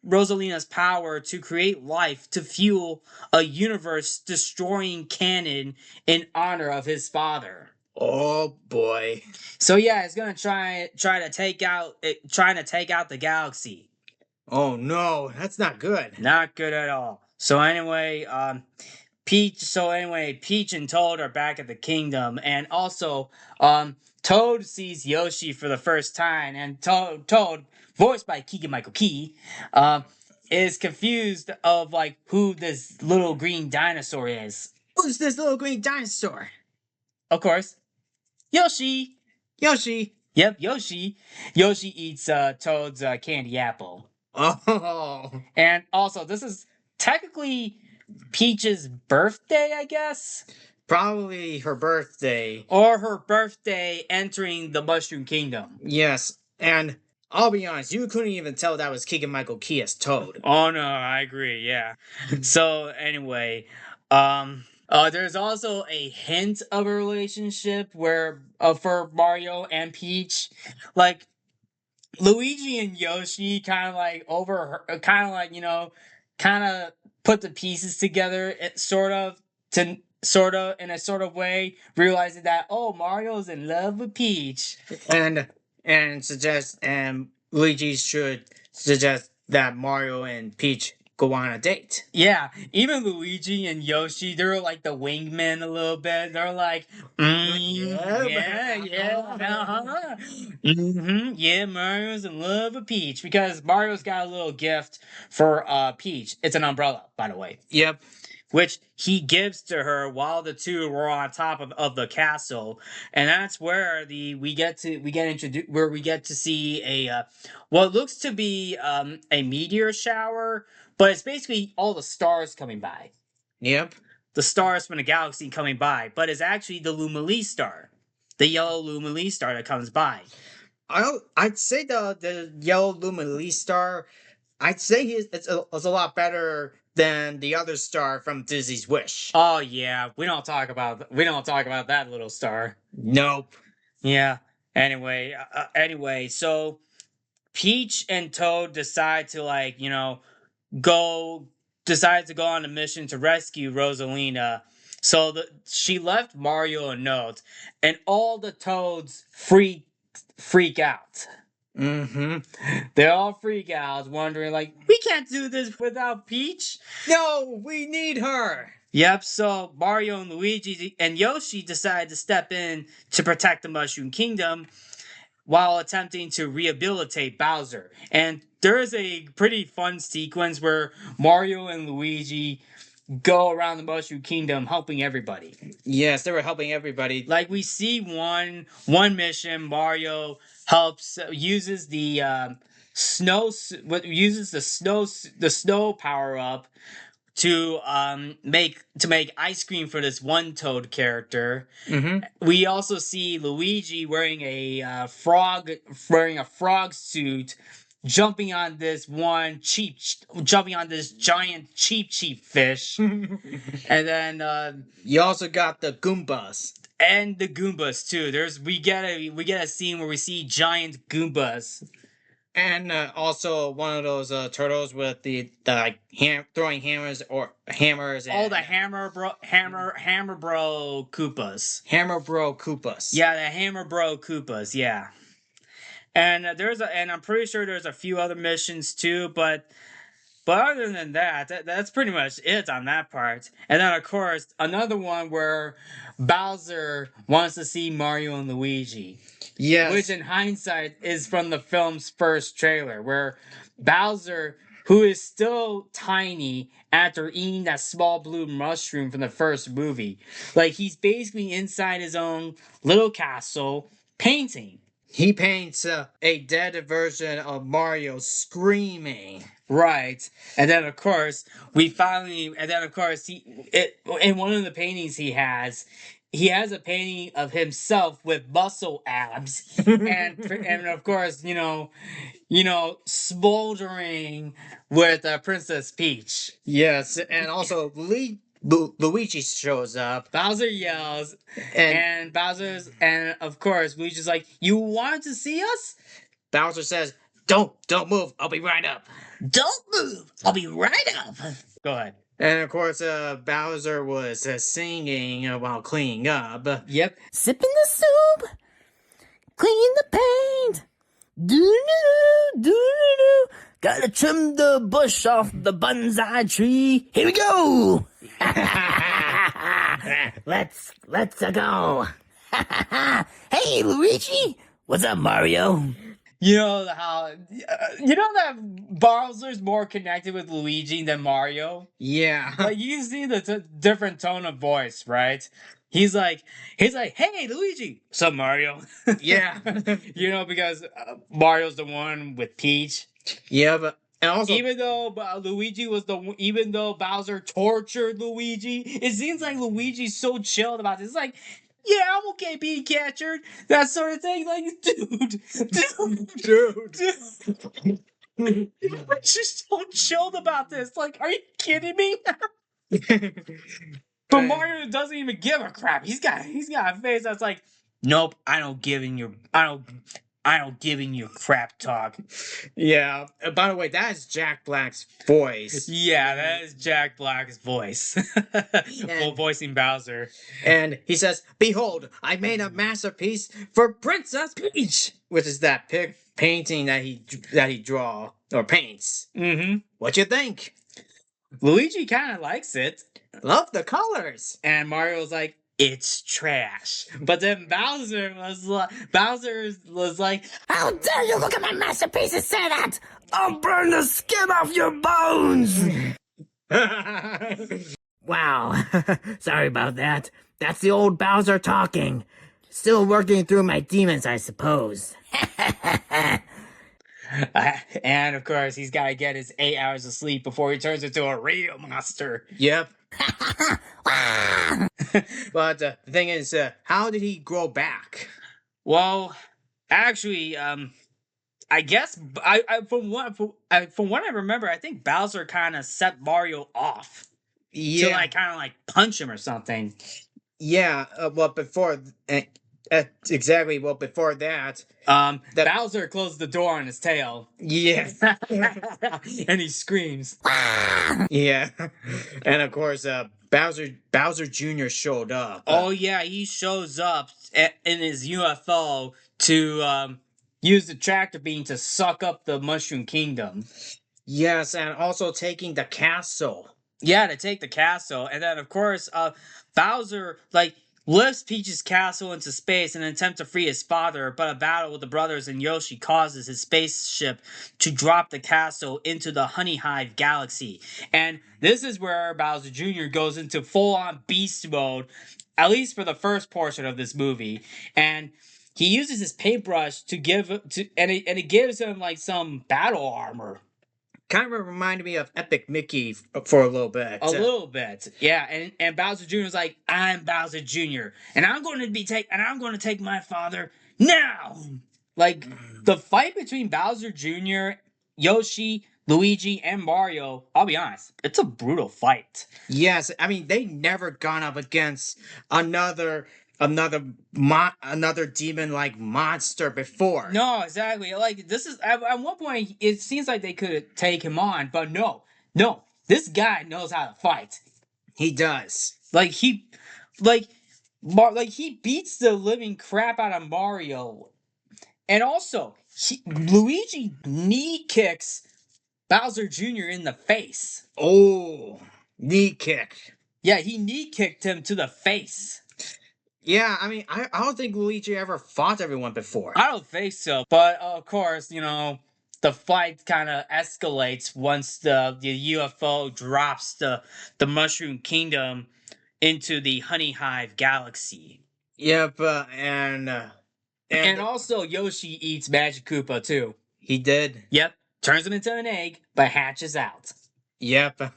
Rosalina's power to create life to fuel a universe destroying cannon in honor of his father. Oh boy. So yeah, it's gonna try to take out the galaxy. Oh no, that's not good. Not good at all. So anyway, Peach and Toad are back at the kingdom, and also, Toad sees Yoshi for the first time, and Toad, voiced by Keegan Michael Key, is confused of who this little green dinosaur is. Who's this little green dinosaur? Of course, Yoshi. Yoshi. Yep, Yoshi. Yoshi eats Toad's candy apple. Oh. And also, this is technically Peach's birthday, I guess? Probably her birthday. Or her birthday entering the Mushroom Kingdom. Yes, and I'll be honest, you couldn't even tell that was Keegan Michael Key as Toad. Oh no, I agree, yeah. So anyway, there's also a hint of a relationship where for Mario and Peach. Like Luigi and Yoshi kind of kind of put the pieces together, sort of in a sort of way, realizing that Mario's in love with Peach, and Luigi should suggest that Mario and Peach go on a date. Yeah, even Luigi and Yoshi, they're like the wingmen a little bit. They're like, yeah, Mario's in love with Peach because Mario's got a little gift for Peach. It's an umbrella, by the way. Yep. Which he gives to her while the two were on top of the castle, and that's where we get to see a what looks to be a meteor shower, but it's basically all the stars coming by. Yep. The stars from the galaxy coming by, but it's actually the Lumilee star, the yellow Lumilee star that comes by. I'd say the yellow Lumilee star. I'd say it's a lot better than the other star from Disney's Wish. Oh yeah, we don't talk about that little star. Nope. Yeah. Anyway, so Peach and Toad decide to decide to go on a mission to rescue Rosalina. So she left Mario a note, and all the Toads freak out. Mm-hmm. They all freak out, wondering we can't do this without Peach. No, we need her. Yep, so Mario and Luigi and Yoshi decide to step in to protect the Mushroom Kingdom while attempting to rehabilitate Bowser. And there is a pretty fun sequence where Mario and Luigi go around the Mushroom Kingdom helping everybody. Yes, they were helping everybody. Like we see one mission, Mario uses the snow power up to make ice cream for this one Toad character. Mm-hmm. We also see Luigi wearing a frog suit, jumping on this giant cheap fish, and then you also got the Goombas. And the Goombas too. We get a scene where we see giant Goombas. And also one of those turtles with the like throwing hammers All and the Hammer Bro Koopas. Hammer Bro Koopas. Yeah, the Hammer Bro Koopas. Yeah. And and I'm pretty sure there's a few other missions too, but other than that's pretty much it on that part. And then of course another one where Bowser wants to see Mario and Luigi. Yes. Which in hindsight is from the film's first trailer, where Bowser, who is still tiny after eating that small blue mushroom from the first movie, like he's basically inside his own little castle painting. He paints a dead version of Mario screaming. Right. And then of course in one of the paintings he has a painting of himself with muscle abs and of course, smoldering with Princess Peach. Yes, and also Luigi shows up. Bowser yells, And and of course Luigi's like, "You wanted to see us?" Bowser says, "Don't move. I'll be right up." Don't move. I'll be right up. Go ahead. And of course, Bowser was singing while cleaning up. Yep. Sipping the soup, cleaning the paint. Doo-doo-doo, doo-doo-doo. Gotta trim the bush off the bonsai tree. Here we go. let's go. Hey, Luigi. What's up, Mario? You know how you know that Bowser's more connected with Luigi than Mario. Yeah. Like you can see the different tone of voice, right? He's like, "Hey, Luigi, what's up, Mario?" Yeah. Because Mario's the one with Peach. Yeah, but and also Even though even though Bowser tortured Luigi, it seems like Luigi's so chilled about this. It's like, yeah, I'm okay being captured, that sort of thing. Like, dude, just so chilled about this. Like, are you kidding me? But Mario doesn't even give a crap. He's got a face that's like, nope, I don't give in your crap talk. Yeah. By the way, that is Jack Black's voice. Yeah, that is Jack Black's voice. Voicing Bowser. And he says, "Behold, I made a masterpiece for Princess Peach," which is that painting that he draw or paints. Mm-hmm. What you think? Luigi kind of likes it. Love the colors. And Mario's like, it's trash. But then Bowser was like, How dare you look at my masterpiece and say that? I'll burn the skin off your bones. Wow. Sorry about that. That's the old Bowser talking. Still working through my demons, I suppose. and of course, he's got to get his 8 hours of sleep before he turns into a real monster. Yep. But the thing is, how did he grow back? Well, actually, I guess from what I remember, I think Bowser kind of set Mario off to kind of punch him or something. Yeah. Well, before exactly. Well, before that, Bowser closed the door on his tail. Yeah. And he screams. Yeah. And of course, Bowser Jr. showed up. Oh yeah, he shows up in his UFO to use the tractor beam to suck up the Mushroom Kingdom. Yes, and also taking the castle. Yeah, to take the castle, and then of course, Bowser lifts Peach's castle into space in an attempt to free his father, but a battle with the brothers and Yoshi causes his spaceship to drop the castle into the Honey Hive galaxy. And this is where Bowser Jr. goes into full-on beast mode, at least for the first portion of this movie. And he uses his paintbrush and it gives him some battle armor. Kind of reminded me of Epic Mickey for a little bit. A little bit, yeah. And Bowser Jr. was like, "I'm Bowser Jr. and I'm going to take my father now." Like the fight between Bowser Jr., Yoshi, Luigi, and Mario. I'll be honest, it's a brutal fight. Yes, I mean they never gone up against another another demon-like monster before. No, exactly. Like this is at one point, it seems like they could take him on, but no. This guy knows how to fight. He does. Like like he beats the living crap out of Mario, and also Luigi knee kicks Bowser Jr. in the face. Oh, knee kick. Yeah, he knee kicked him to the face. Yeah, I mean, I don't think Luigi ever fought everyone before. I don't think so, but of course, the fight kind of escalates once the UFO drops the Mushroom Kingdom into the Honey Hive Galaxy. Yep, And also Yoshi eats Magic Koopa too. He did. Yep, turns him into an egg, but hatches out. Yep.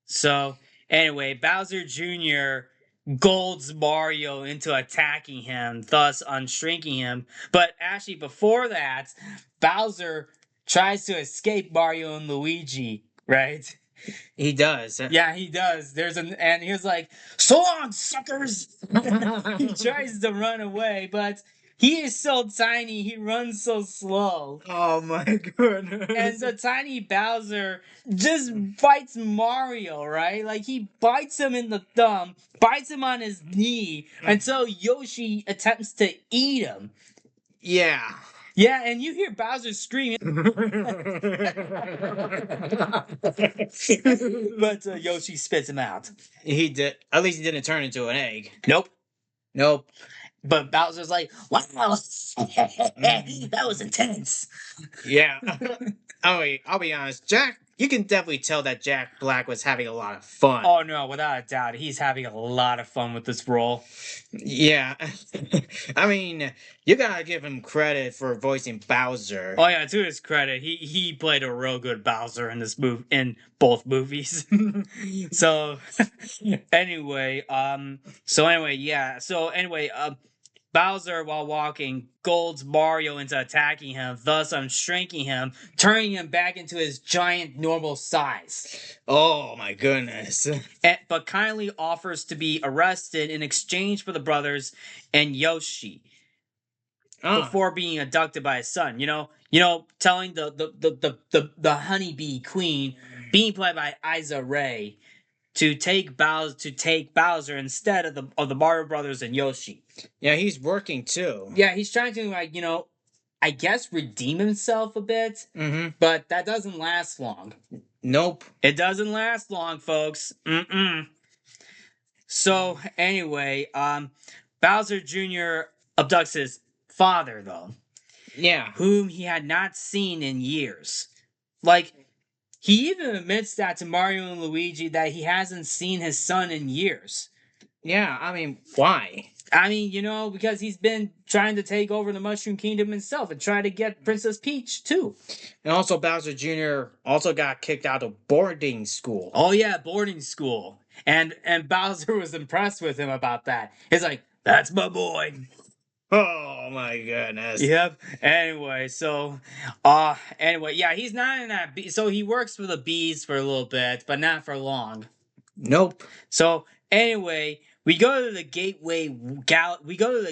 So anyway, Bowser Jr. golds Mario into attacking him, thus unshrinking him. But actually, before that, Bowser tries to escape Mario and Luigi, right? He does. Yeah, he does. And he's like, "So long, suckers!" He tries to run away, but he is so tiny. He runs so slow. Oh my goodness. And the tiny Bowser just bites Mario, right? Like he bites him in the thumb, bites him on his knee, until Yoshi attempts to eat him. Yeah. Yeah, and you hear Bowser scream, but Yoshi spits him out. He did. At least he didn't turn into an egg. Nope. Nope. But Bowser's like, "Wow, that was intense." Yeah. I'll be honest, Jack. You can definitely tell that Jack Black was having a lot of fun. Oh no, without a doubt, he's having a lot of fun with this role. Yeah. I mean, you gotta give him credit for voicing Bowser. Oh yeah, to his credit, he played a real good Bowser in this move in both movies. So anyway, Bowser, while walking, golds Mario into attacking him, thus unshrinking him, turning him back into his giant normal size. Oh my goodness. But kindly offers to be arrested in exchange for the brothers and Yoshi before being abducted by his son. Telling the honeybee queen, being played by Isa Rae, to take Bowser instead of the Mario Brothers and Yoshi. Yeah, he's working too. Yeah, he's trying to I guess redeem himself a bit, but that doesn't last long. Nope. It doesn't last long, folks. So anyway, Bowser Jr. abducts his father, though. Yeah. Whom he had not seen in years. Like, he even admits that to Mario and Luigi, that he hasn't seen his son in years. Yeah, I mean, why? I mean, because he's been trying to take over the Mushroom Kingdom himself and try to get Princess Peach, too. And also, Bowser Jr. also got kicked out of boarding school. Oh, yeah, boarding school. And Bowser was impressed with him about that. He's like, "That's my boy." Oh my goodness. Yep. Anyway, yeah, he's not in that so he works for the bees for a little bit, but not for long. Nope. So anyway, we go to the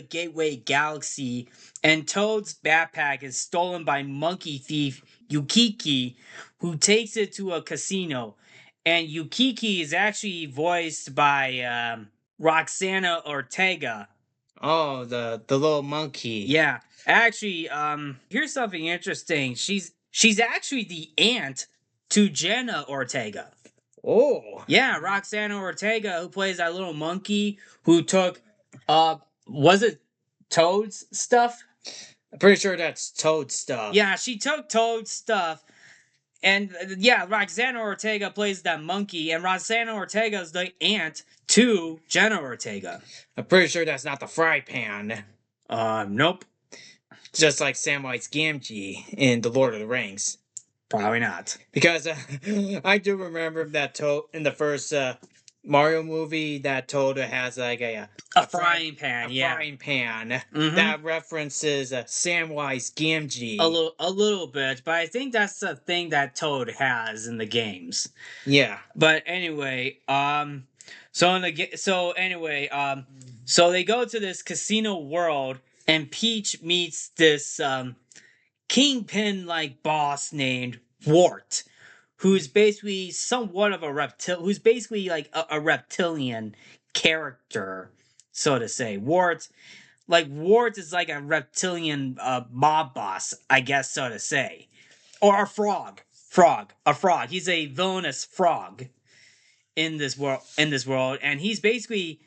Gateway Galaxy, and Toad's backpack is stolen by monkey thief Yukiki, who takes it to a casino. And Yukiki is actually voiced by Roxana Ortega. Oh, the little monkey. Yeah. Actually, here's something interesting. She's actually the aunt to Jenna Ortega. Oh. Yeah, Roxana Ortega, who plays that little monkey who took was it Toad's stuff? I'm pretty sure that's Toad's stuff. Yeah, she took Toad's stuff. And yeah, Roxana Ortega plays that monkey, and Roxana Ortega is the aunt to Jenna Ortega. I'm pretty sure that's not the fry pan. Nope. Just like Samwise Gamgee in The Lord of the Rings. Probably not. Because I do remember that Toad in the first Mario movie, that Toad has like a frying pan. Frying pan that references Samwise Gamgee. A little bit, but I think that's the thing that Toad has in the games. Yeah. But anyway, So they go to this casino world, and Peach meets this kingpin like boss named Wart, who's basically somewhat of a who's basically like a reptilian character, so to say. Wart is like a reptilian mob boss, I guess, so to say, or a frog. He's a villainous frog in this world. And he's basically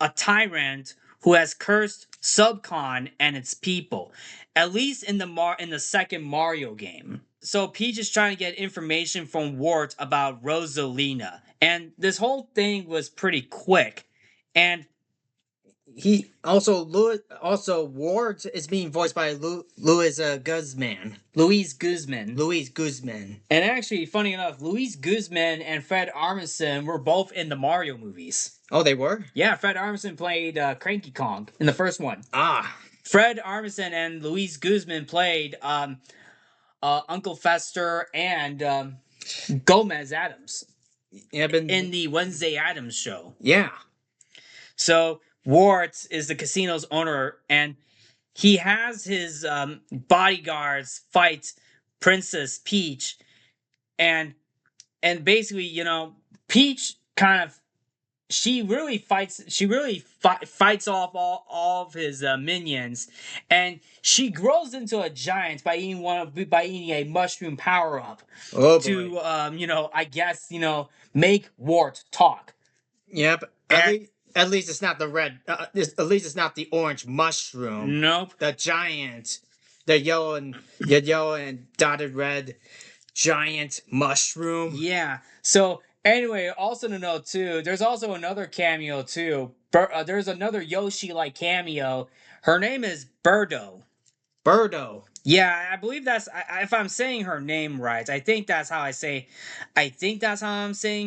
a tyrant who has cursed Subcon and its people, at least in the second Mario game. So Peach is trying to get information from Wart about Rosalina, and this whole thing was pretty quick. And he also Ward is being voiced by Louis Guzman. Luis Guzman. Luis Guzman. And actually, funny enough, Luis Guzman and Fred Armisen were both in the Mario movies. Oh, they were? Yeah, Fred Armisen played Cranky Kong in the first one. Ah. Fred Armisen and Luis Guzman played Uncle Fester and Gomez Adams in the Wednesday Addams show. Yeah. So Wart is the casino's owner, and he has his bodyguards fight Princess Peach, and basically, Peach kind of she really fights off all of his minions, and she grows into a giant by eating a mushroom power up to I guess make Wart talk. Yep. At least it's not the red. At least it's not the orange mushroom. Nope. The giant, the yellow and dotted red giant mushroom. Yeah. So anyway, also to note too, there's also another cameo too. There's another Yoshi-like cameo. Her name is Birdo. Birdo. Yeah, I believe that's if I'm saying her name right. I think that's how I'm saying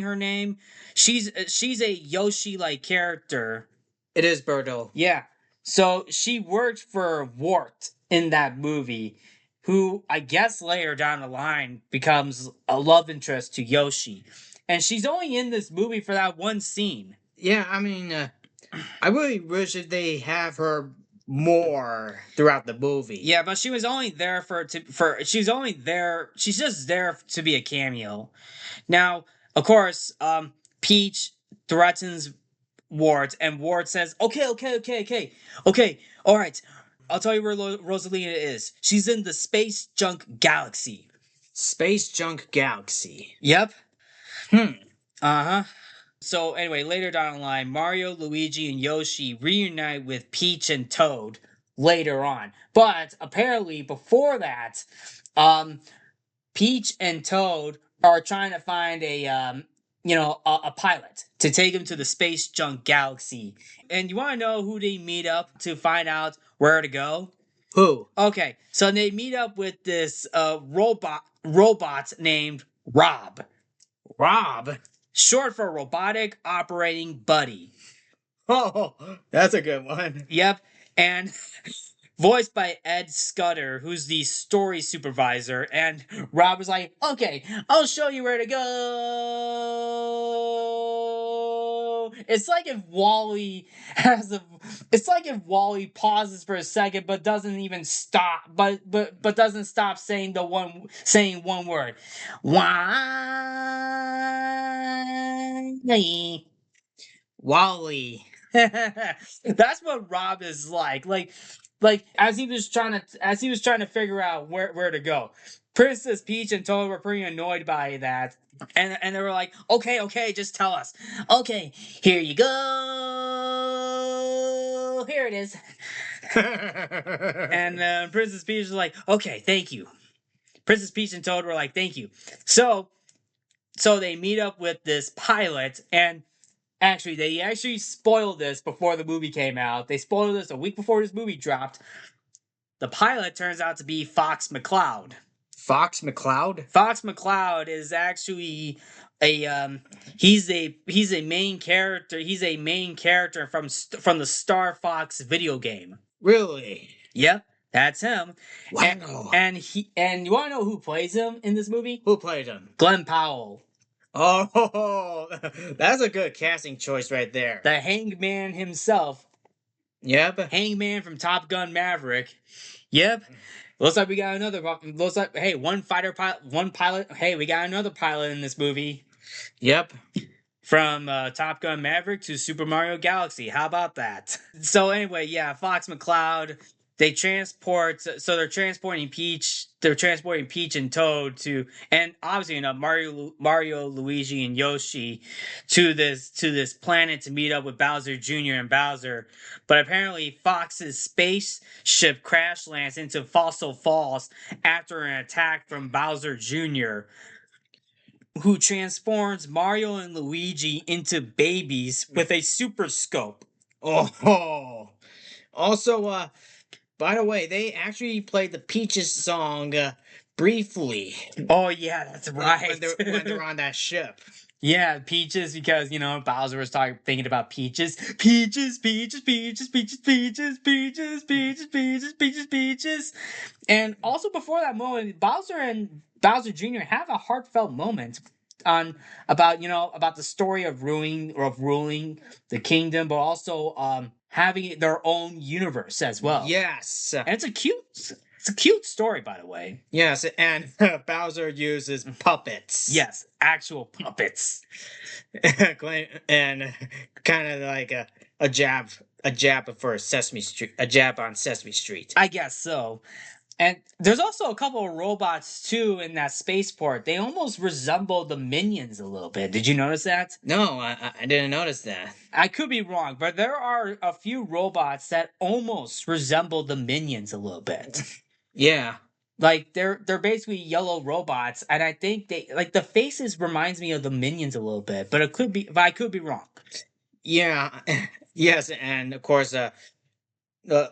her name. She's a Yoshi-like character. It is Birdo. Yeah. So she worked for Wart in that movie, who I guess later down the line becomes a love interest to Yoshi. And she's only in this movie for that one scene. Yeah, I mean, I really wish that they have her more throughout the movie. Yeah, but she was only there she's just there to be a cameo. Now, of course, Peach threatens Wart, and Wart says, okay, all right, I'll tell you where Rosalina is. She's in the Space Junk Galaxy. Space Junk Galaxy. Yep. Uh-huh. So anyway, later down the line, Mario, Luigi, and Yoshi reunite with Peach and Toad later on. But apparently before that, Peach and Toad are trying to find a pilot to take him to the Space Junk Galaxy. And you want to know who they meet up to find out where to go? Who? Okay, so they meet up with this robot named Rob. Rob? Short for Robotic Operating Buddy. Oh, that's a good one. Yep, and voiced by Ed Scudder, who's the story supervisor, and Rob is like, okay, I'll show you where to go. It's like if Wally pauses for a second but doesn't even stop but doesn't stop saying one word. Wally. That's what Rob is like. Like as he was trying to figure out where to go. Princess Peach and Toad were pretty annoyed by that. And they were like, okay, just tell us. Okay, here you go. Here it is. And Princess Peach was like, okay, thank you. Princess Peach and Toad were like, thank you. So they meet up with this pilot, and actually, they spoiled this before the movie came out. They spoiled this a week before this movie dropped. The pilot turns out to be Fox McCloud. Fox McCloud? Fox McCloud is actually he's a main character. He's a main character from the Star Fox video game. Really? Yep, that's him. Wow. And you want to know who plays him in this movie? Who played him? Glenn Powell. Oh, that's a good casting choice right there. The Hangman himself. Yep. Hangman from Top Gun Maverick. Yep. Looks like we got another. Looks like, hey, one fighter pilot, one pilot. Hey, we got another pilot in this movie. Yep. From Top Gun Maverick to Super Mario Galaxy. How about that? So anyway, yeah, Fox McCloud. They transport. So they're transporting Peach. They're transporting Peach and Toad to, and obviously, Mario, Luigi, and Yoshi to this planet to meet up with Bowser Jr. and Bowser. But apparently, Fox's spaceship crash lands into Fossil Falls after an attack from Bowser Jr., who transforms Mario and Luigi into babies with a super scope. Oh. Also, by the way, they actually played the Peaches song briefly Oh yeah, that's right. when they're on that ship. Yeah, Peaches, because Bowser was thinking about Peaches, Peaches, Peaches, Peaches, Peaches, Peaches, Peaches, Peaches, Peaches, Peaches, Peaches, and also before that moment, Bowser and Bowser Jr. have a heartfelt moment on about the story of ruling the kingdom, but also having their own universe as well. Yes. And it's a cute story, by the way. Yes, and Bowser uses puppets. Yes, actual puppets. And kind of like a jab for Sesame Street, a jab on Sesame Street. I guess so. And there's also a couple of robots too in that spaceport. They almost resemble the Minions a little bit. Did you notice that? No, I didn't notice that. I could be wrong, but there are a few robots that almost resemble the Minions a little bit. Yeah. Like they're basically yellow robots, and I think they like the faces reminds me of the Minions a little bit, but I could be wrong. Yeah. Yes, and of course,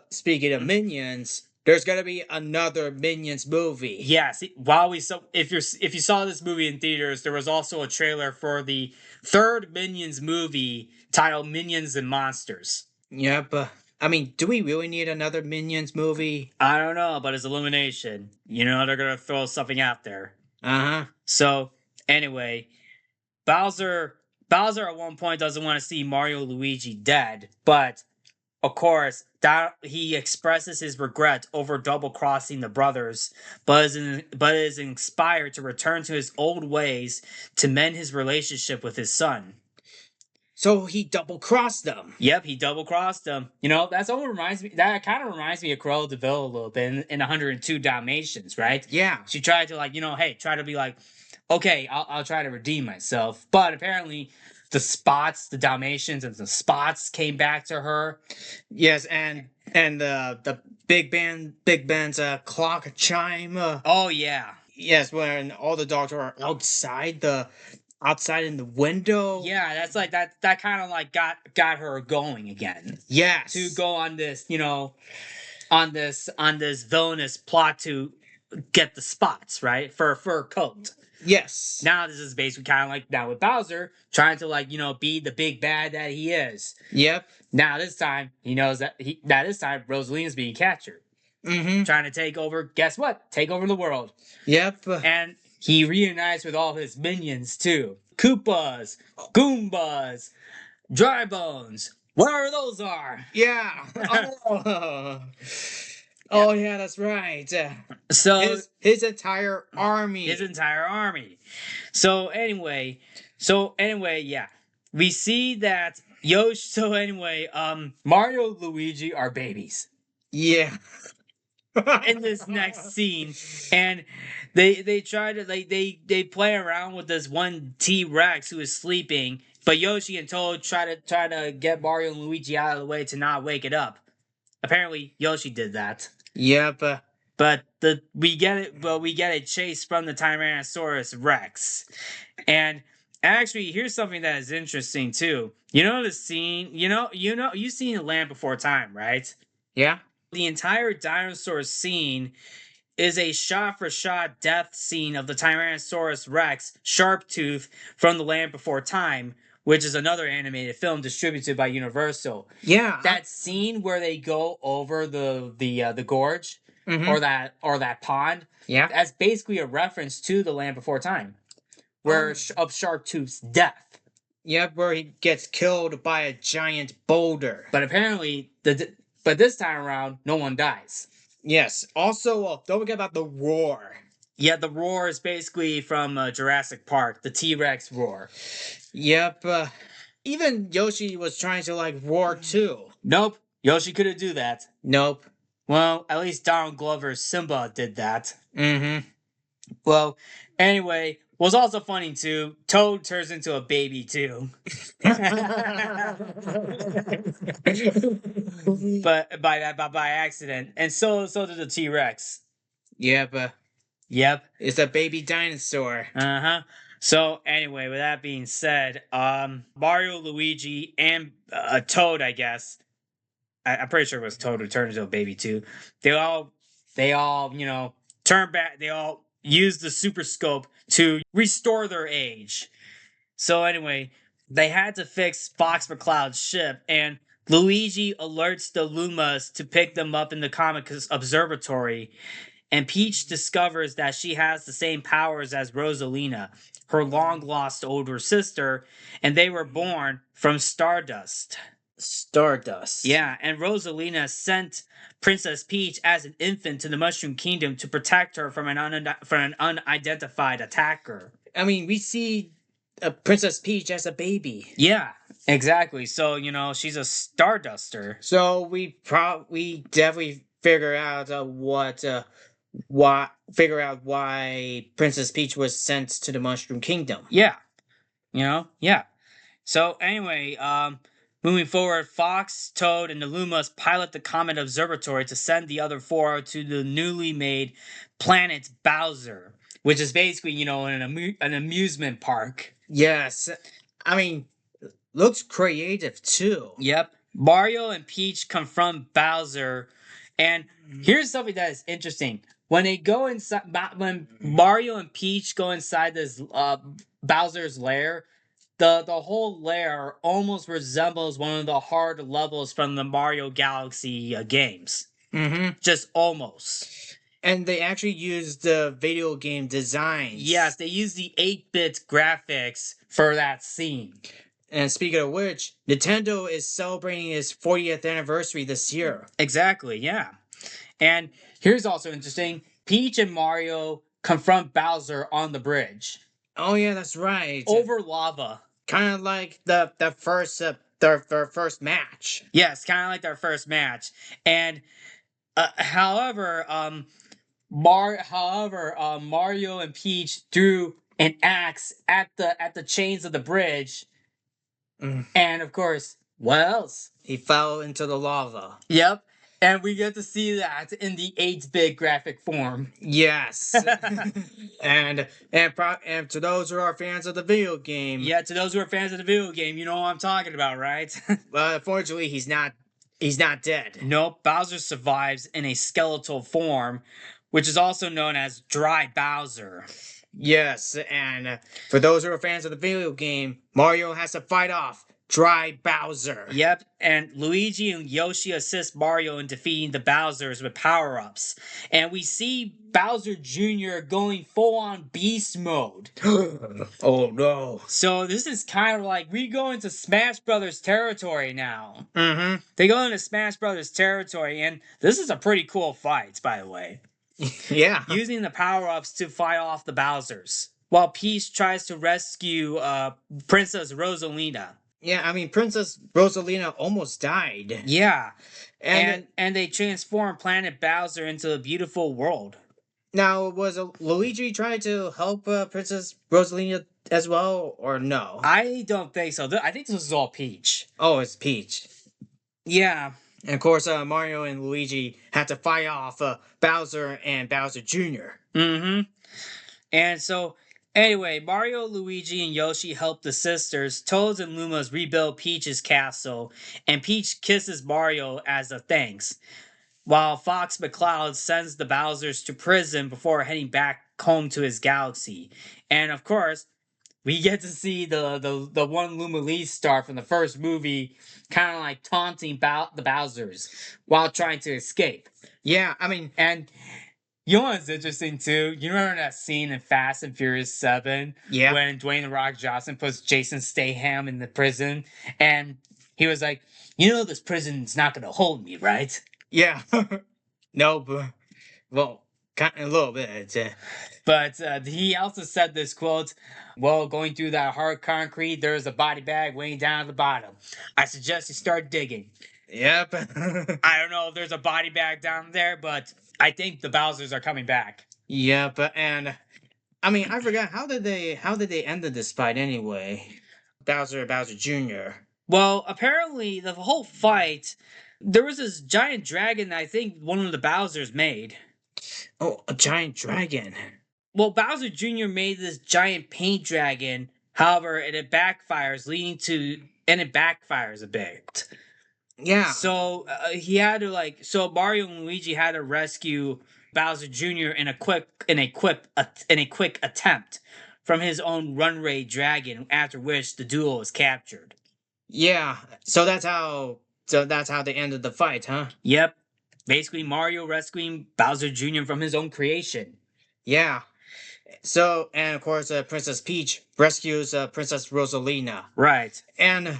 speaking of Minions, there's gonna be another Minions movie. Yes, if you saw this movie in theaters, there was also a trailer for the third Minions movie titled Minions and Monsters. Yep. I mean, do we really need another Minions movie? I don't know, but it's Illumination. They're gonna throw something out there. Uh-huh. So anyway, Bowser at one point doesn't want to see Mario Luigi dead, but of course, that he expresses his regret over double crossing the brothers, but is inspired to return to his old ways to mend his relationship with his son. So he double crossed them. Yep, he double crossed them. That kind of reminds me of Cruella de Vil a little bit in 102 Dalmatians, right? Yeah. She tried to try to be like, okay, I'll try to redeem myself, but apparently the Dalmatians and the spots came back to her. Yes, and the Big Ben's clock chime. Oh yeah. Yes, when all the dogs are outside in the window. Yeah, that's like that kind of like got her going again. Yes. To go on this, on this villainous plot to get the spots, right? For a fur coat. Yes. Now this is basically kind of like now with Bowser trying to be the big bad that he is. Yep. Now this time he knows that this time Rosalina's being captured. Mm-hmm. Trying to take over, guess what? Take over the world. Yep. And he reunites with all his minions too. Koopas, Goombas, Dry Bones, whatever those are. Yeah. Oh yeah, that's right. So his entire army. So anyway, yeah. We see that Mario and Luigi are babies. Yeah. In this next scene, and they try to they play around with this one T-Rex who is sleeping, but Yoshi and Toad try to get Mario and Luigi out of the way to not wake it up. Apparently Yoshi did that. Yep. But we get a chase from the Tyrannosaurus Rex. And actually here's something that is interesting too. The scene, you've seen The Land Before Time, right? Yeah. The entire dinosaur scene is a shot-for-shot death scene of the Tyrannosaurus Rex, Sharptooth, from The Land Before Time, which is another animated film distributed by Universal. Yeah. That scene where they go over the gorge, mm-hmm. or that pond. Yeah. That's basically a reference to The Land Before Time, where of Sharptooth's death. Yep, where he gets killed by a giant boulder. But apparently But this time around, no one dies. Yes. Also, don't forget about the roar. Yeah, the roar is basically from Jurassic Park, the T-Rex roar. Yep. Even Yoshi was trying to like roar too. Nope, Yoshi couldn't do that. Nope. Well, at least Donald Glover's Simba did that. Mm-hmm. Well, anyway, what's also funny too, Toad turns into a baby too. But by accident. And so did the T-Rex. Yep. Yep. It's a baby dinosaur. Uh-huh. So anyway, with that being said, Mario, Luigi, and Toad, I guess. I'm pretty sure it was Toad who turned into a baby too. They all, turn back. They all use the Super Scope to restore their age. So anyway, they had to fix Fox McCloud's ship, and Luigi alerts the Lumas to pick them up in the Comic Observatory. And Peach discovers that she has the same powers as Rosalina, her long lost older sister, and they were born from Stardust. Stardust. Yeah, and Rosalina sent Princess Peach as an infant to the Mushroom Kingdom to protect her from an unidentified attacker. I mean, we see Princess Peach as a baby. Yeah, exactly. So, she's a Starduster. So we definitely figure out why Princess Peach was sent to the Mushroom Kingdom. Yeah. Yeah. So anyway, moving forward, Fox, Toad, and the Lumas pilot the Comet Observatory to send the other four to the newly made planet Bowser, which is basically, an amusement park. Yes. I mean, looks creative too. Yep. Mario and Peach confront Bowser, and here's something that is interesting. When they go inside, when Mario and Peach go inside this Bowser's lair, the whole lair almost resembles one of the hard levels from the Mario Galaxy games. Mm-hmm. Just almost. And they actually used the video game designs. Yes, they used the 8-bit graphics for that scene. And speaking of which, Nintendo is celebrating its 40th anniversary this year. Exactly, yeah. And here's also interesting. Peach and Mario confront Bowser on the bridge. Oh yeah, that's right. Over lava. Kind of like the first their first match. Yes, kind of like their first match. And however, Mario and Peach threw an axe at the chains of the bridge. And of course, what else? He fell into the lava. Yep. And we get to see that in the 8-bit graphic form. Yes. and to those who are fans of the video game. Yeah, to those who are fans of the video game, you know what I'm talking about, right? But unfortunately, he's not dead. Nope, Bowser survives in a skeletal form, which is also known as Dry Bowser. Yes, and for those who are fans of the video game, Mario has to fight off Dry Bowser. Yep, and Luigi and Yoshi assist Mario in defeating the Bowsers with power-ups. And we see Bowser Jr. going full-on beast mode. Oh no. So this is kind of like we go into Smash Brothers territory now. Mm-hmm. They go into Smash Brothers territory, and this is a pretty cool fight, by the way. Yeah. Using the power-ups to fight off the Bowsers. While Peach tries to rescue Princess Rosalina. Yeah, I mean, Princess Rosalina almost died. Yeah. And they transform Planet Bowser into a beautiful world. Now, was Luigi trying to help Princess Rosalina as well, or no? I don't think so. I think this is all Peach. Oh, it's Peach. Yeah. And of course, Mario and Luigi had to fight off Bowser and Bowser Jr. Mm-hmm. And so, anyway, Mario, Luigi, and Yoshi help the sisters, Toads and Lumas, rebuild Peach's castle, and Peach kisses Mario as a thanks, while Fox McCloud sends the Bowsers to prison before heading back home to his galaxy. And of course, we get to see the one Lumalese star from the first movie kind of like taunting the Bowsers while trying to escape. Yeah, I mean... And you know what's interesting too? You remember that scene in Fast and Furious 7? Yeah. When Dwayne "The Rock" Johnson puts Jason Statham in the prison? And he was like, "You know, this prison's not gonna hold me, right?" Yeah. No, but well, kind of a little bit. But he also said this quote: "Well, going through that hard concrete, there's a body bag weighing down at the bottom. I suggest you start digging." Yep. I don't know if there's a body bag down there, but I think the Bowsers are coming back. Yep, and I mean, I forgot how did they end this fight anyway? Bowser Jr. Well, apparently the whole fight, there was this giant dragon that I think one of the Bowsers made. Oh, a giant dragon. Well, Bowser Jr. made this giant paint dragon. However, it backfires, and it backfires a bit. Yeah. So he had to so Mario and Luigi had to rescue Bowser Jr. in a quick attempt from his own runway dragon. After which the duo was captured. Yeah. So that's how they ended the fight, huh? Yep, basically Mario rescuing Bowser Jr. from his own creation. Yeah. So, and of course, Princess Peach rescues Princess Rosalina. Right. And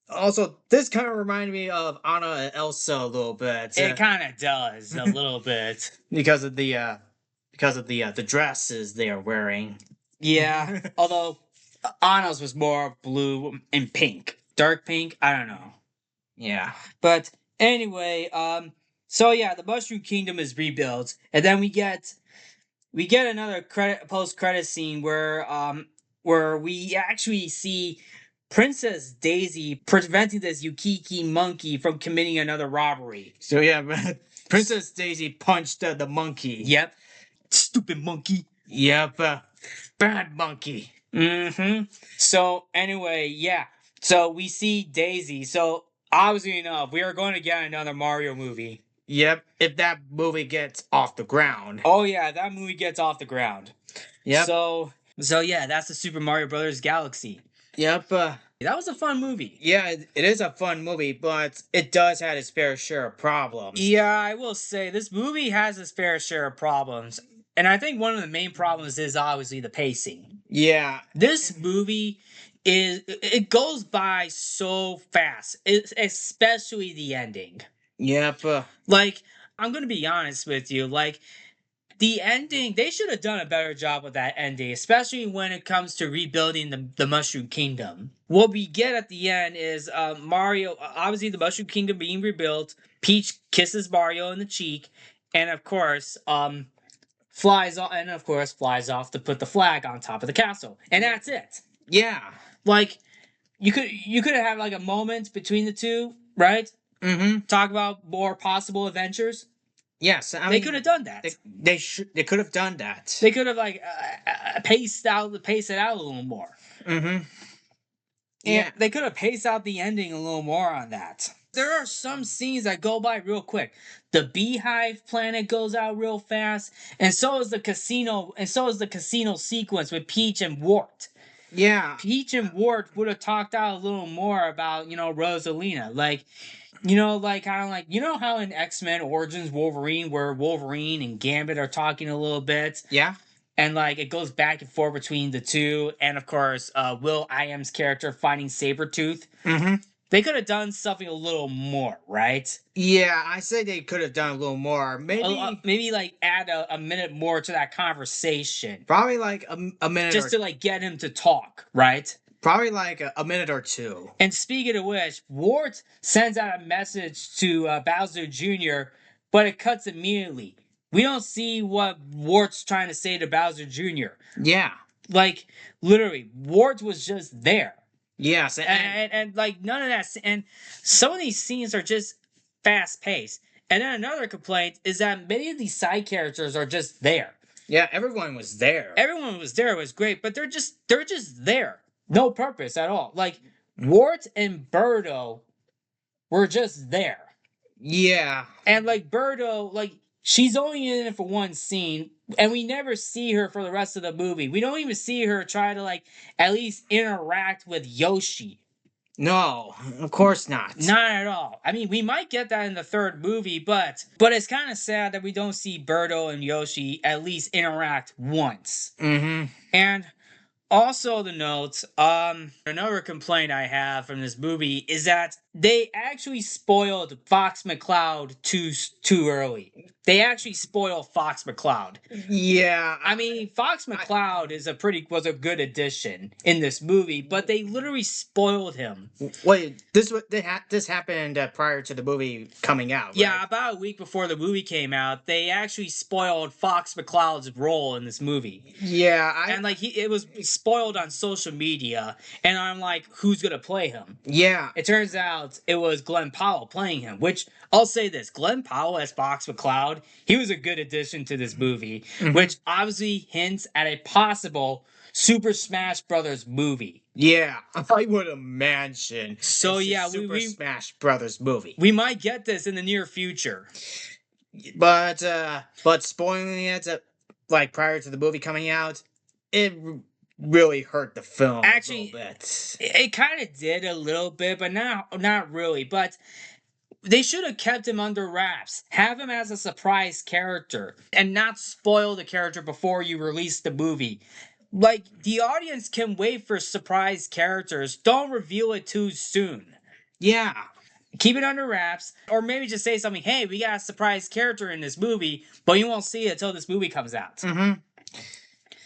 also, this kind of reminded me of Anna and Elsa a little bit. It kind of does a little bit. Because of the dresses they are wearing. Yeah, although Anna's was more blue and pink, dark pink. I don't know. Yeah. But anyway, so yeah, the Mushroom Kingdom is rebuilt, and then we get another post credit scene where we actually see Princess Daisy preventing this Yukiki monkey from committing another robbery. So yeah, Princess Daisy punched the monkey. Yep, stupid monkey. Yep, bad monkey. Mm-hmm. So anyway, yeah. So we see Daisy. So obviously enough, we are going to get another Mario movie. Yep, if that movie gets off the ground. Oh yeah, that movie gets off the ground. Yep. So yeah, that's the Super Mario Brothers Galaxy. Yep. That was a fun movie. Yeah, it is a fun movie, but it does have its fair share of problems. Yeah, I will say this movie has its fair share of problems. And I think one of the main problems is obviously the pacing. Yeah. This movie it goes by so fast, especially the ending. Yep. Like, I'm going to be honest with you, like the ending, they should have done a better job with that ending, especially when it comes to rebuilding the Mushroom Kingdom. What we get at the end is Mario, obviously the Mushroom Kingdom being rebuilt, Peach kisses Mario in the cheek, and of course, flies off to put the flag on top of the castle. And that's it. Yeah. Like, you could have like a moment between the two, right? Mm-hmm. Talk about more possible adventures. Yes, They could have done that. They could have done that. They could have paced it out a little more. Mm-hmm. Yeah, they could have paced out the ending a little more on that. There are some scenes that go by real quick. The Beehive Planet goes out real fast, and so is the casino sequence with Peach and Wart. Yeah. Peach and Wart would have talked out a little more about, Rosalina. Like, how in X-Men Origins Wolverine, where Wolverine and Gambit are talking a little bit. Yeah. And it goes back and forth between the two, and of course, Will I Am's character fighting Sabretooth. Mm-hmm. They could have done something a little more, right? Yeah, I say they could have done a little more. Maybe add a minute more to that conversation. Probably like a minute, just to get him to talk, right? Probably like a minute or two. And speaking of which, Wart sends out a message to Bowser Jr., but it cuts immediately. We don't see what Wart's trying to say to Bowser Jr. Yeah. Like, literally, Wart was just there. Yes. And none of that. And some of these scenes are just fast paced. And then another complaint is that many of these side characters are just there. Yeah, everyone was there. Everyone was there. It was great, but they're just there. No purpose at all. Like, Wart and Birdo were just there. Yeah. And Birdo, she's only in it for one scene, and we never see her for the rest of the movie. We don't even see her try to at least interact with Yoshi. No, of course not. Not at all. I mean, we might get that in the third movie, but it's kind of sad that we don't see Birdo and Yoshi at least interact once. Mm-hmm. And Also, the notes. Another complaint I have from this movie is that they actually spoiled Fox McCloud too early. They actually spoiled Fox McCloud. Yeah, I mean, Fox McCloud was a good addition in this movie, but they literally spoiled him. wait. This happened prior to the movie coming out. Right? Yeah, about a week before the movie came out, they actually spoiled Fox McCloud's role in this movie. Yeah, And like it was spoiled on social media, and I'm like, who's gonna play him? Yeah, It turns out it was Glenn Powell playing him. Which I'll say this: Glenn Powell as Fox McCloud, he was a good addition to this movie, which obviously hints at a possible Super Smash Brothers movie. Yeah, I would imagine. So it's a yeah, Super Smash Brothers movie. We might get this in the near future. But spoiling it like prior to the movie coming out, it really hurt the film. Actually, a little bit. It kind of did a little bit, but not really. But they should have kept him under wraps. Have him as a surprise character and not spoil the character before you release the movie. Like, the audience can wait for surprise characters. Don't reveal it too soon. Yeah. Keep it under wraps, or maybe just say something, hey, we got a surprise character in this movie, but you won't see it until this movie comes out. Mm-hmm.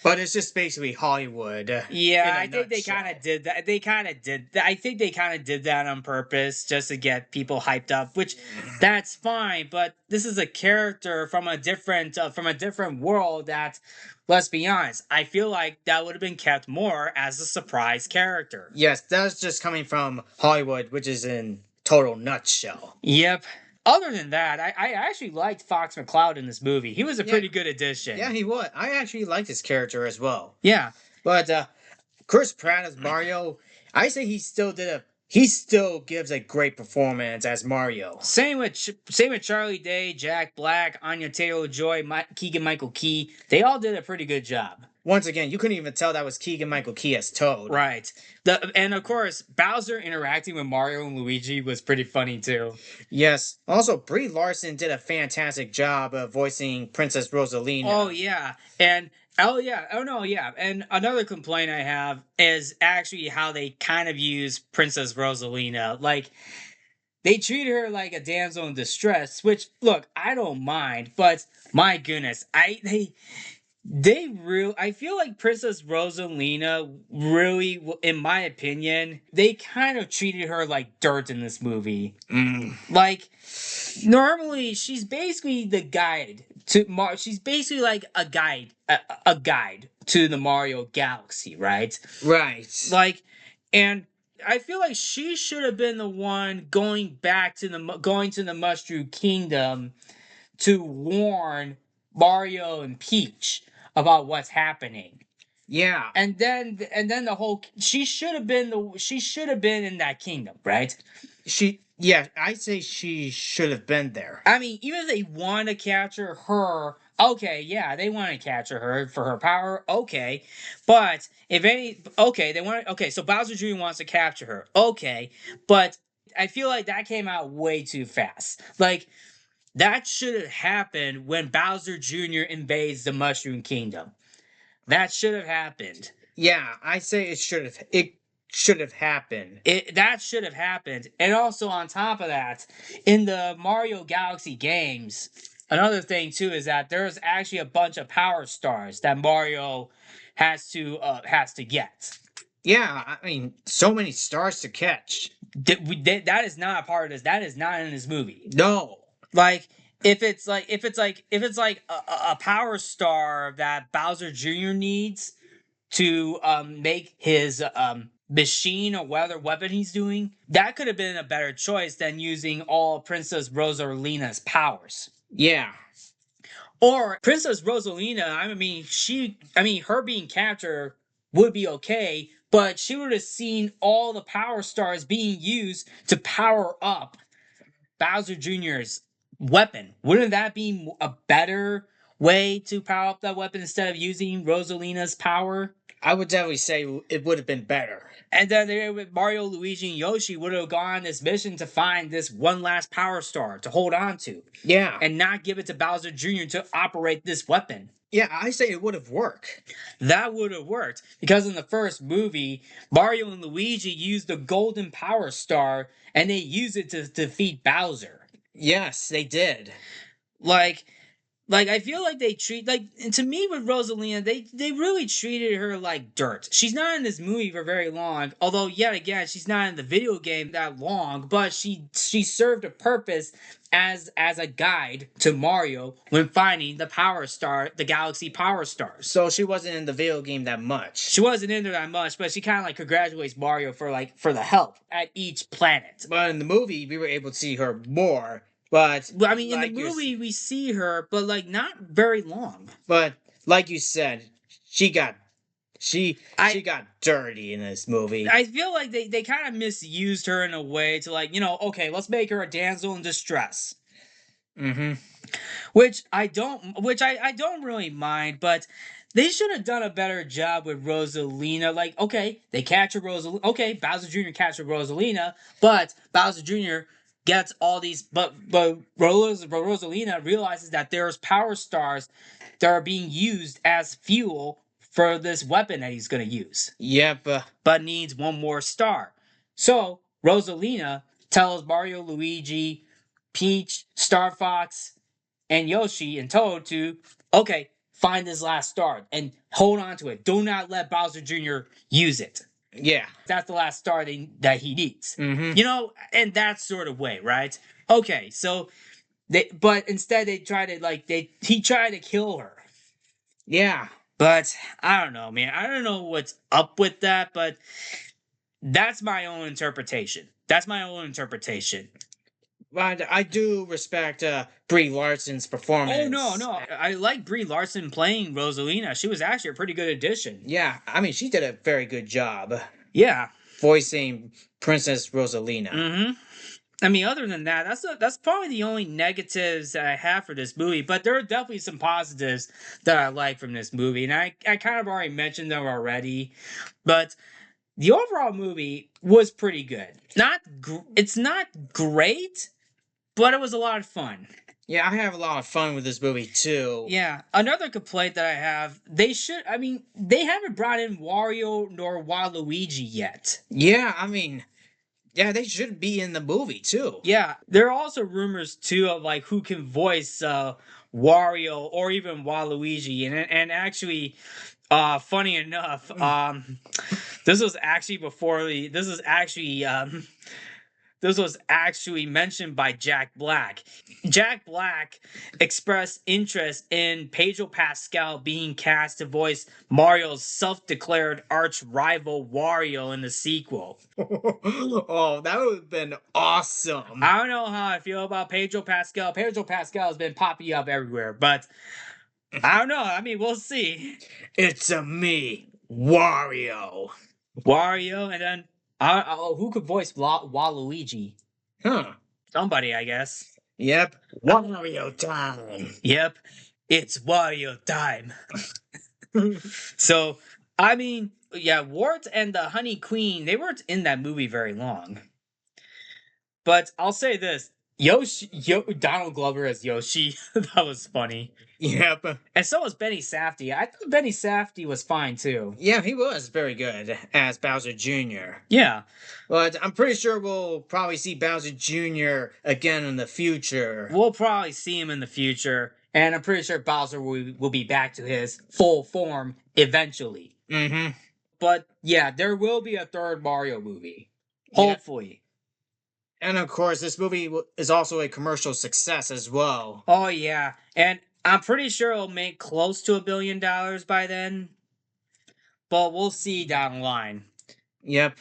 But it's just basically Hollywood. Yeah, I think they kind of did that. I think they kind of did that on purpose just to get people hyped up, which that's fine. But this is a character from a different world. That, let's be honest, I feel like that would have been kept more as a surprise character. Yes, that's just coming from Hollywood, which is in total nutshell. Yep. Other than that, I actually liked Fox McCloud in this movie. He was a pretty good addition. Yeah, he was. I actually liked his character as well. Yeah. But Chris Pratt as Mario, I say he still gives a great performance as Mario. Same with Charlie Day, Jack Black, Anya Taylor-Joy, Keegan Michael Key. They all did a pretty good job. Once again, you couldn't even tell that was Keegan Michael Key as Toad. Right. And of course, Bowser interacting with Mario and Luigi was pretty funny too. Yes. Also, Brie Larson did a fantastic job of voicing Princess Rosalina. Oh yeah. And and another complaint I have is actually how they kind of use Princess Rosalina. Like, they treat her like a damsel in distress, which, look, I don't mind, but my goodness, I feel like Princess Rosalina really, in my opinion, they kind of treated her like dirt in this movie. Like, normally she's basically the guide to she's basically like a guide to the Mario Galaxy, right? Right. Like, and I feel like she should have been the one going to the Mushroom Kingdom to warn Mario and Peach about what's happening. Yeah. And then she should have been in that kingdom, right? I say she should have been there. I mean, even if they want to capture her, okay, yeah, they want to capture her for her power, okay. But so Bowser Jr. wants to capture her, okay. But I feel like that came out way too fast. Like, that should have happened when Bowser Jr. invades the Mushroom Kingdom. That should have happened. Yeah, I say it should have happened. That should have happened. And also, on top of that, in the Mario Galaxy games, another thing too is that there's actually a bunch of power stars that Mario has to get. Yeah, I mean, so many stars to catch. That is not a part of this. That is not in this movie. No. Like, if it's like a power star that Bowser Jr. needs to make his machine or whatever weapon he's doing, that could have been a better choice than using all Princess Rosalina's powers. Yeah. Or Princess Rosalina, her being captured would be okay, but she would have seen all the power stars being used to power up Bowser Jr.'s weapon. Wouldn't that be a better way to power up that weapon instead of using Rosalina's power? I would definitely say it would have been better. And then Mario, Luigi, and Yoshi would have gone on this mission to find this one last power star to hold on to. Yeah. And not give it to Bowser Jr. to operate this weapon. Yeah, I say it would have worked. That would have worked because in the first movie, Mario and Luigi used the Golden Power Star and they used it to defeat Bowser. Yes, they did. Like, I feel like they treat to me with Rosalina, they really treated her like dirt. She's not in this movie for very long, although yet again she's not in the video game that long. But she served a purpose as a guide to Mario when finding the Power Star, the Galaxy Power Stars. So she wasn't in the video game that much. She wasn't in there that much, but she kind of like congratulates Mario for the help at each planet. But in the movie, we were able to see her more. But I mean, in the movie we see her, but like not very long. But like you said, she got dirty in this movie. I feel like they kind of misused her in a way to like, okay, let's make her a damsel in distress. Mm-hmm. Which I don't really mind, but they should have done a better job with Rosalina. Like, okay, they capture Rosalina. Okay, Bowser Jr. captured Rosalina, but Bowser Jr. gets all these. But Rosalina realizes that there's power stars that are being used as fuel for this weapon that he's going to use. Yep. But needs one more star. So Rosalina tells Mario, Luigi, Peach, Star Fox, and Yoshi and Toad to, okay, find this last star and hold on to it. Do not let Bowser Jr. use it. Yeah. That's the last star that he needs. Mm-hmm. In that sort of way, right? Okay, so but instead he tried to kill her. Yeah. But I don't know, man. I don't know what's up with that, but that's my own interpretation. But I do respect Brie Larson's performance. Oh no, I like Brie Larson playing Rosalina. She was actually a pretty good addition. Yeah, I mean she did a very good job. Yeah, voicing Princess Rosalina. Mm-hmm. I mean, other than that, that's probably the only negatives that I have for this movie. But there are definitely some positives that I like from this movie, and I kind of already mentioned them already. But the overall movie was pretty good. It's not great, but it was a lot of fun. Yeah, I have a lot of fun with this movie too. Yeah, another complaint that I have, they haven't brought in Wario nor Waluigi yet. Yeah, I mean, yeah, they should be in the movie too. Yeah, there are also rumors too of like who can voice Wario or even Waluigi, and actually, funny enough, this was actually this was actually mentioned by Jack Black. Jack Black expressed interest in Pedro Pascal being cast to voice Mario's self-declared arch rival Wario in the sequel. Oh, that would have been awesome. I don't know how I feel about Pedro Pascal. Pedro Pascal has been popping up everywhere, but I don't know. I mean, we'll see. It's me, Wario. Wario, and then who could voice Waluigi? Huh. Somebody, I guess. Yep. Wario time. Yep. It's Wario time. So, I mean, yeah, Wart and the Honey Queen, they weren't in that movie very long. But I'll say this. Donald Glover as Yoshi. That was funny. Yep. And so was Benny Safdie. I thought Benny Safdie was fine too. Yeah, he was very good as Bowser Jr. Yeah. But I'm pretty sure we'll probably see Bowser Jr. again in the future. We'll probably see him in the future. And I'm pretty sure Bowser will be back to his full form eventually. Mm-hmm. But yeah, there will be a third Mario movie. Hopefully. And of course, this movie is also a commercial success as well. Oh yeah. And I'm pretty sure it'll make close to $1 billion by then. But we'll see down the line. Yep.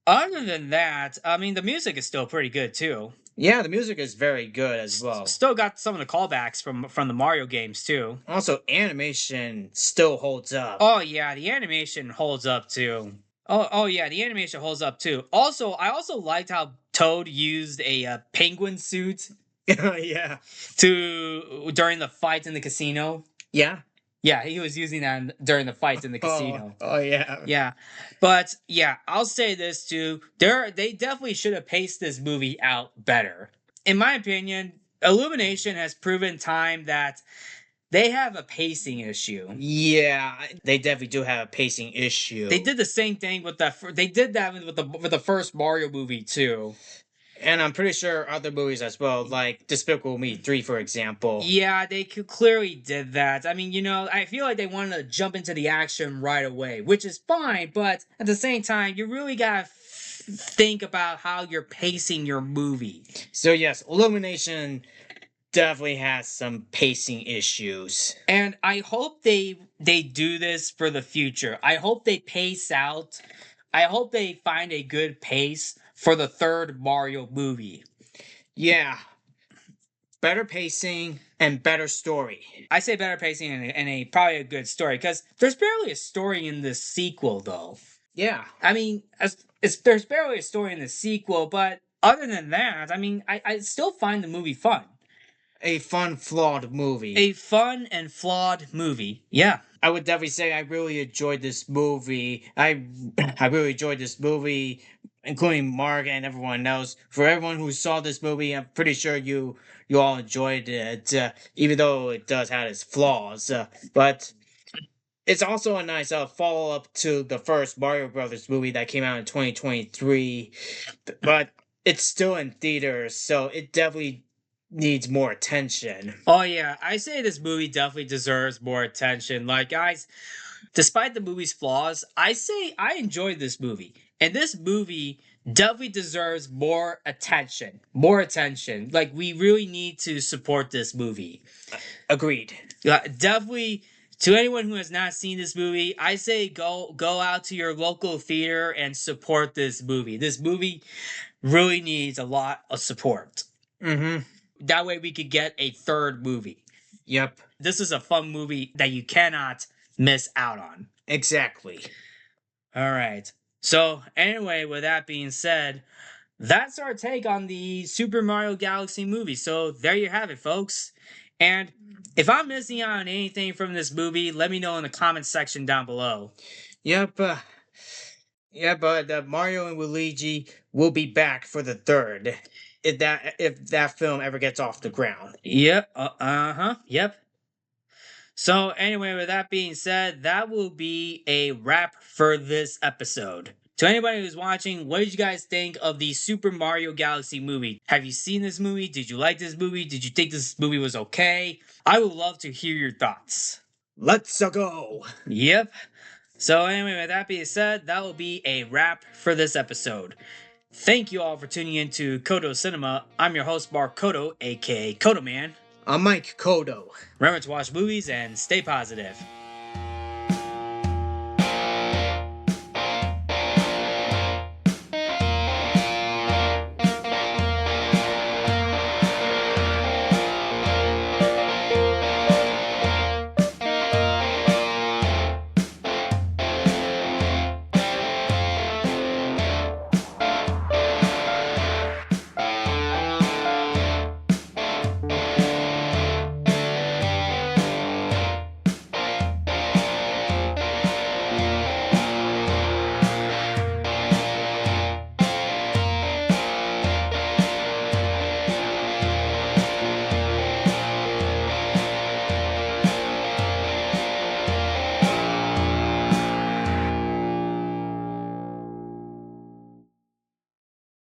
Other than that, I mean, the music is still pretty good too. Yeah, the music is very good as well. Still got some of the callbacks from the Mario games too. Also, animation still holds up. Oh yeah, the animation holds up too. Oh yeah, the animation holds up too. Also, I also liked how Toad used a penguin suit. Yeah. During the fight in the casino. Yeah. Yeah, he was using that during the fights in the casino. Oh yeah. Yeah. But yeah, I'll say this too. They definitely should have paced this movie out better. In my opinion, Illumination has proven time that they have a pacing issue. Yeah, they definitely do have a pacing issue. They did the same thing with they did that with the first Mario movie too. And I'm pretty sure other movies as well, like Despicable Me 3, for example. Yeah, they clearly did that. I mean, I feel like they wanted to jump into the action right away, which is fine, but at the same time, you really gotta think about how you're pacing your movie. So yes, Illumination definitely has some pacing issues. And I hope they do this for the future. I hope they pace out. I hope they find a good pace for the third Mario movie. Yeah. Better pacing and better story. I say better pacing and a probably a good story because there's barely a story in this sequel, though. Yeah. I mean, there's barely a story in the sequel, but other than that, I mean, I still find the movie fun. A fun, flawed movie. A fun and flawed movie. Yeah. I would definitely say I really enjoyed this movie. I really enjoyed this movie, including Mark and everyone else. For everyone who saw this movie, I'm pretty sure you all enjoyed it, even though it does have its flaws. But it's also a nice follow up to the first Mario Brothers movie that came out in 2023. But it's still in theaters, so it definitely needs more attention. Oh yeah, I say this movie definitely deserves more attention. Like guys, despite the movie's flaws, I say I enjoyed this movie. And this movie definitely deserves more attention. More attention. Like we really need to support this movie. Agreed. Definitely to anyone who has not seen this movie, I say go out to your local theater and support this movie. This movie really needs a lot of support. Mm-hmm. That way we could get a third movie. Yep. This is a fun movie that you cannot miss out on. Exactly. All right. So, anyway, with that being said, that's our take on the Super Mario Galaxy movie. So, there you have it, folks. And if I'm missing out on anything from this movie, let me know in the comments section down below. Yep. Yeah, but Mario and Luigi will be back for the third. If that film ever gets off the ground. Yep. Yep. So, anyway, with that being said, that will be a wrap for this episode. To anybody who's watching, what did you guys think of the Super Mario Galaxy movie? Have you seen this movie? Did you like this movie? Did you think this movie was okay? I would love to hear your thoughts. Let's go! Yep. So, anyway, with that being said, that will be a wrap for this episode. Thank you all for tuning in to Codo Cinema. I'm your host, Mark Codo, aka Codo Man. I'm Mike Codo. Remember to watch movies and stay positive.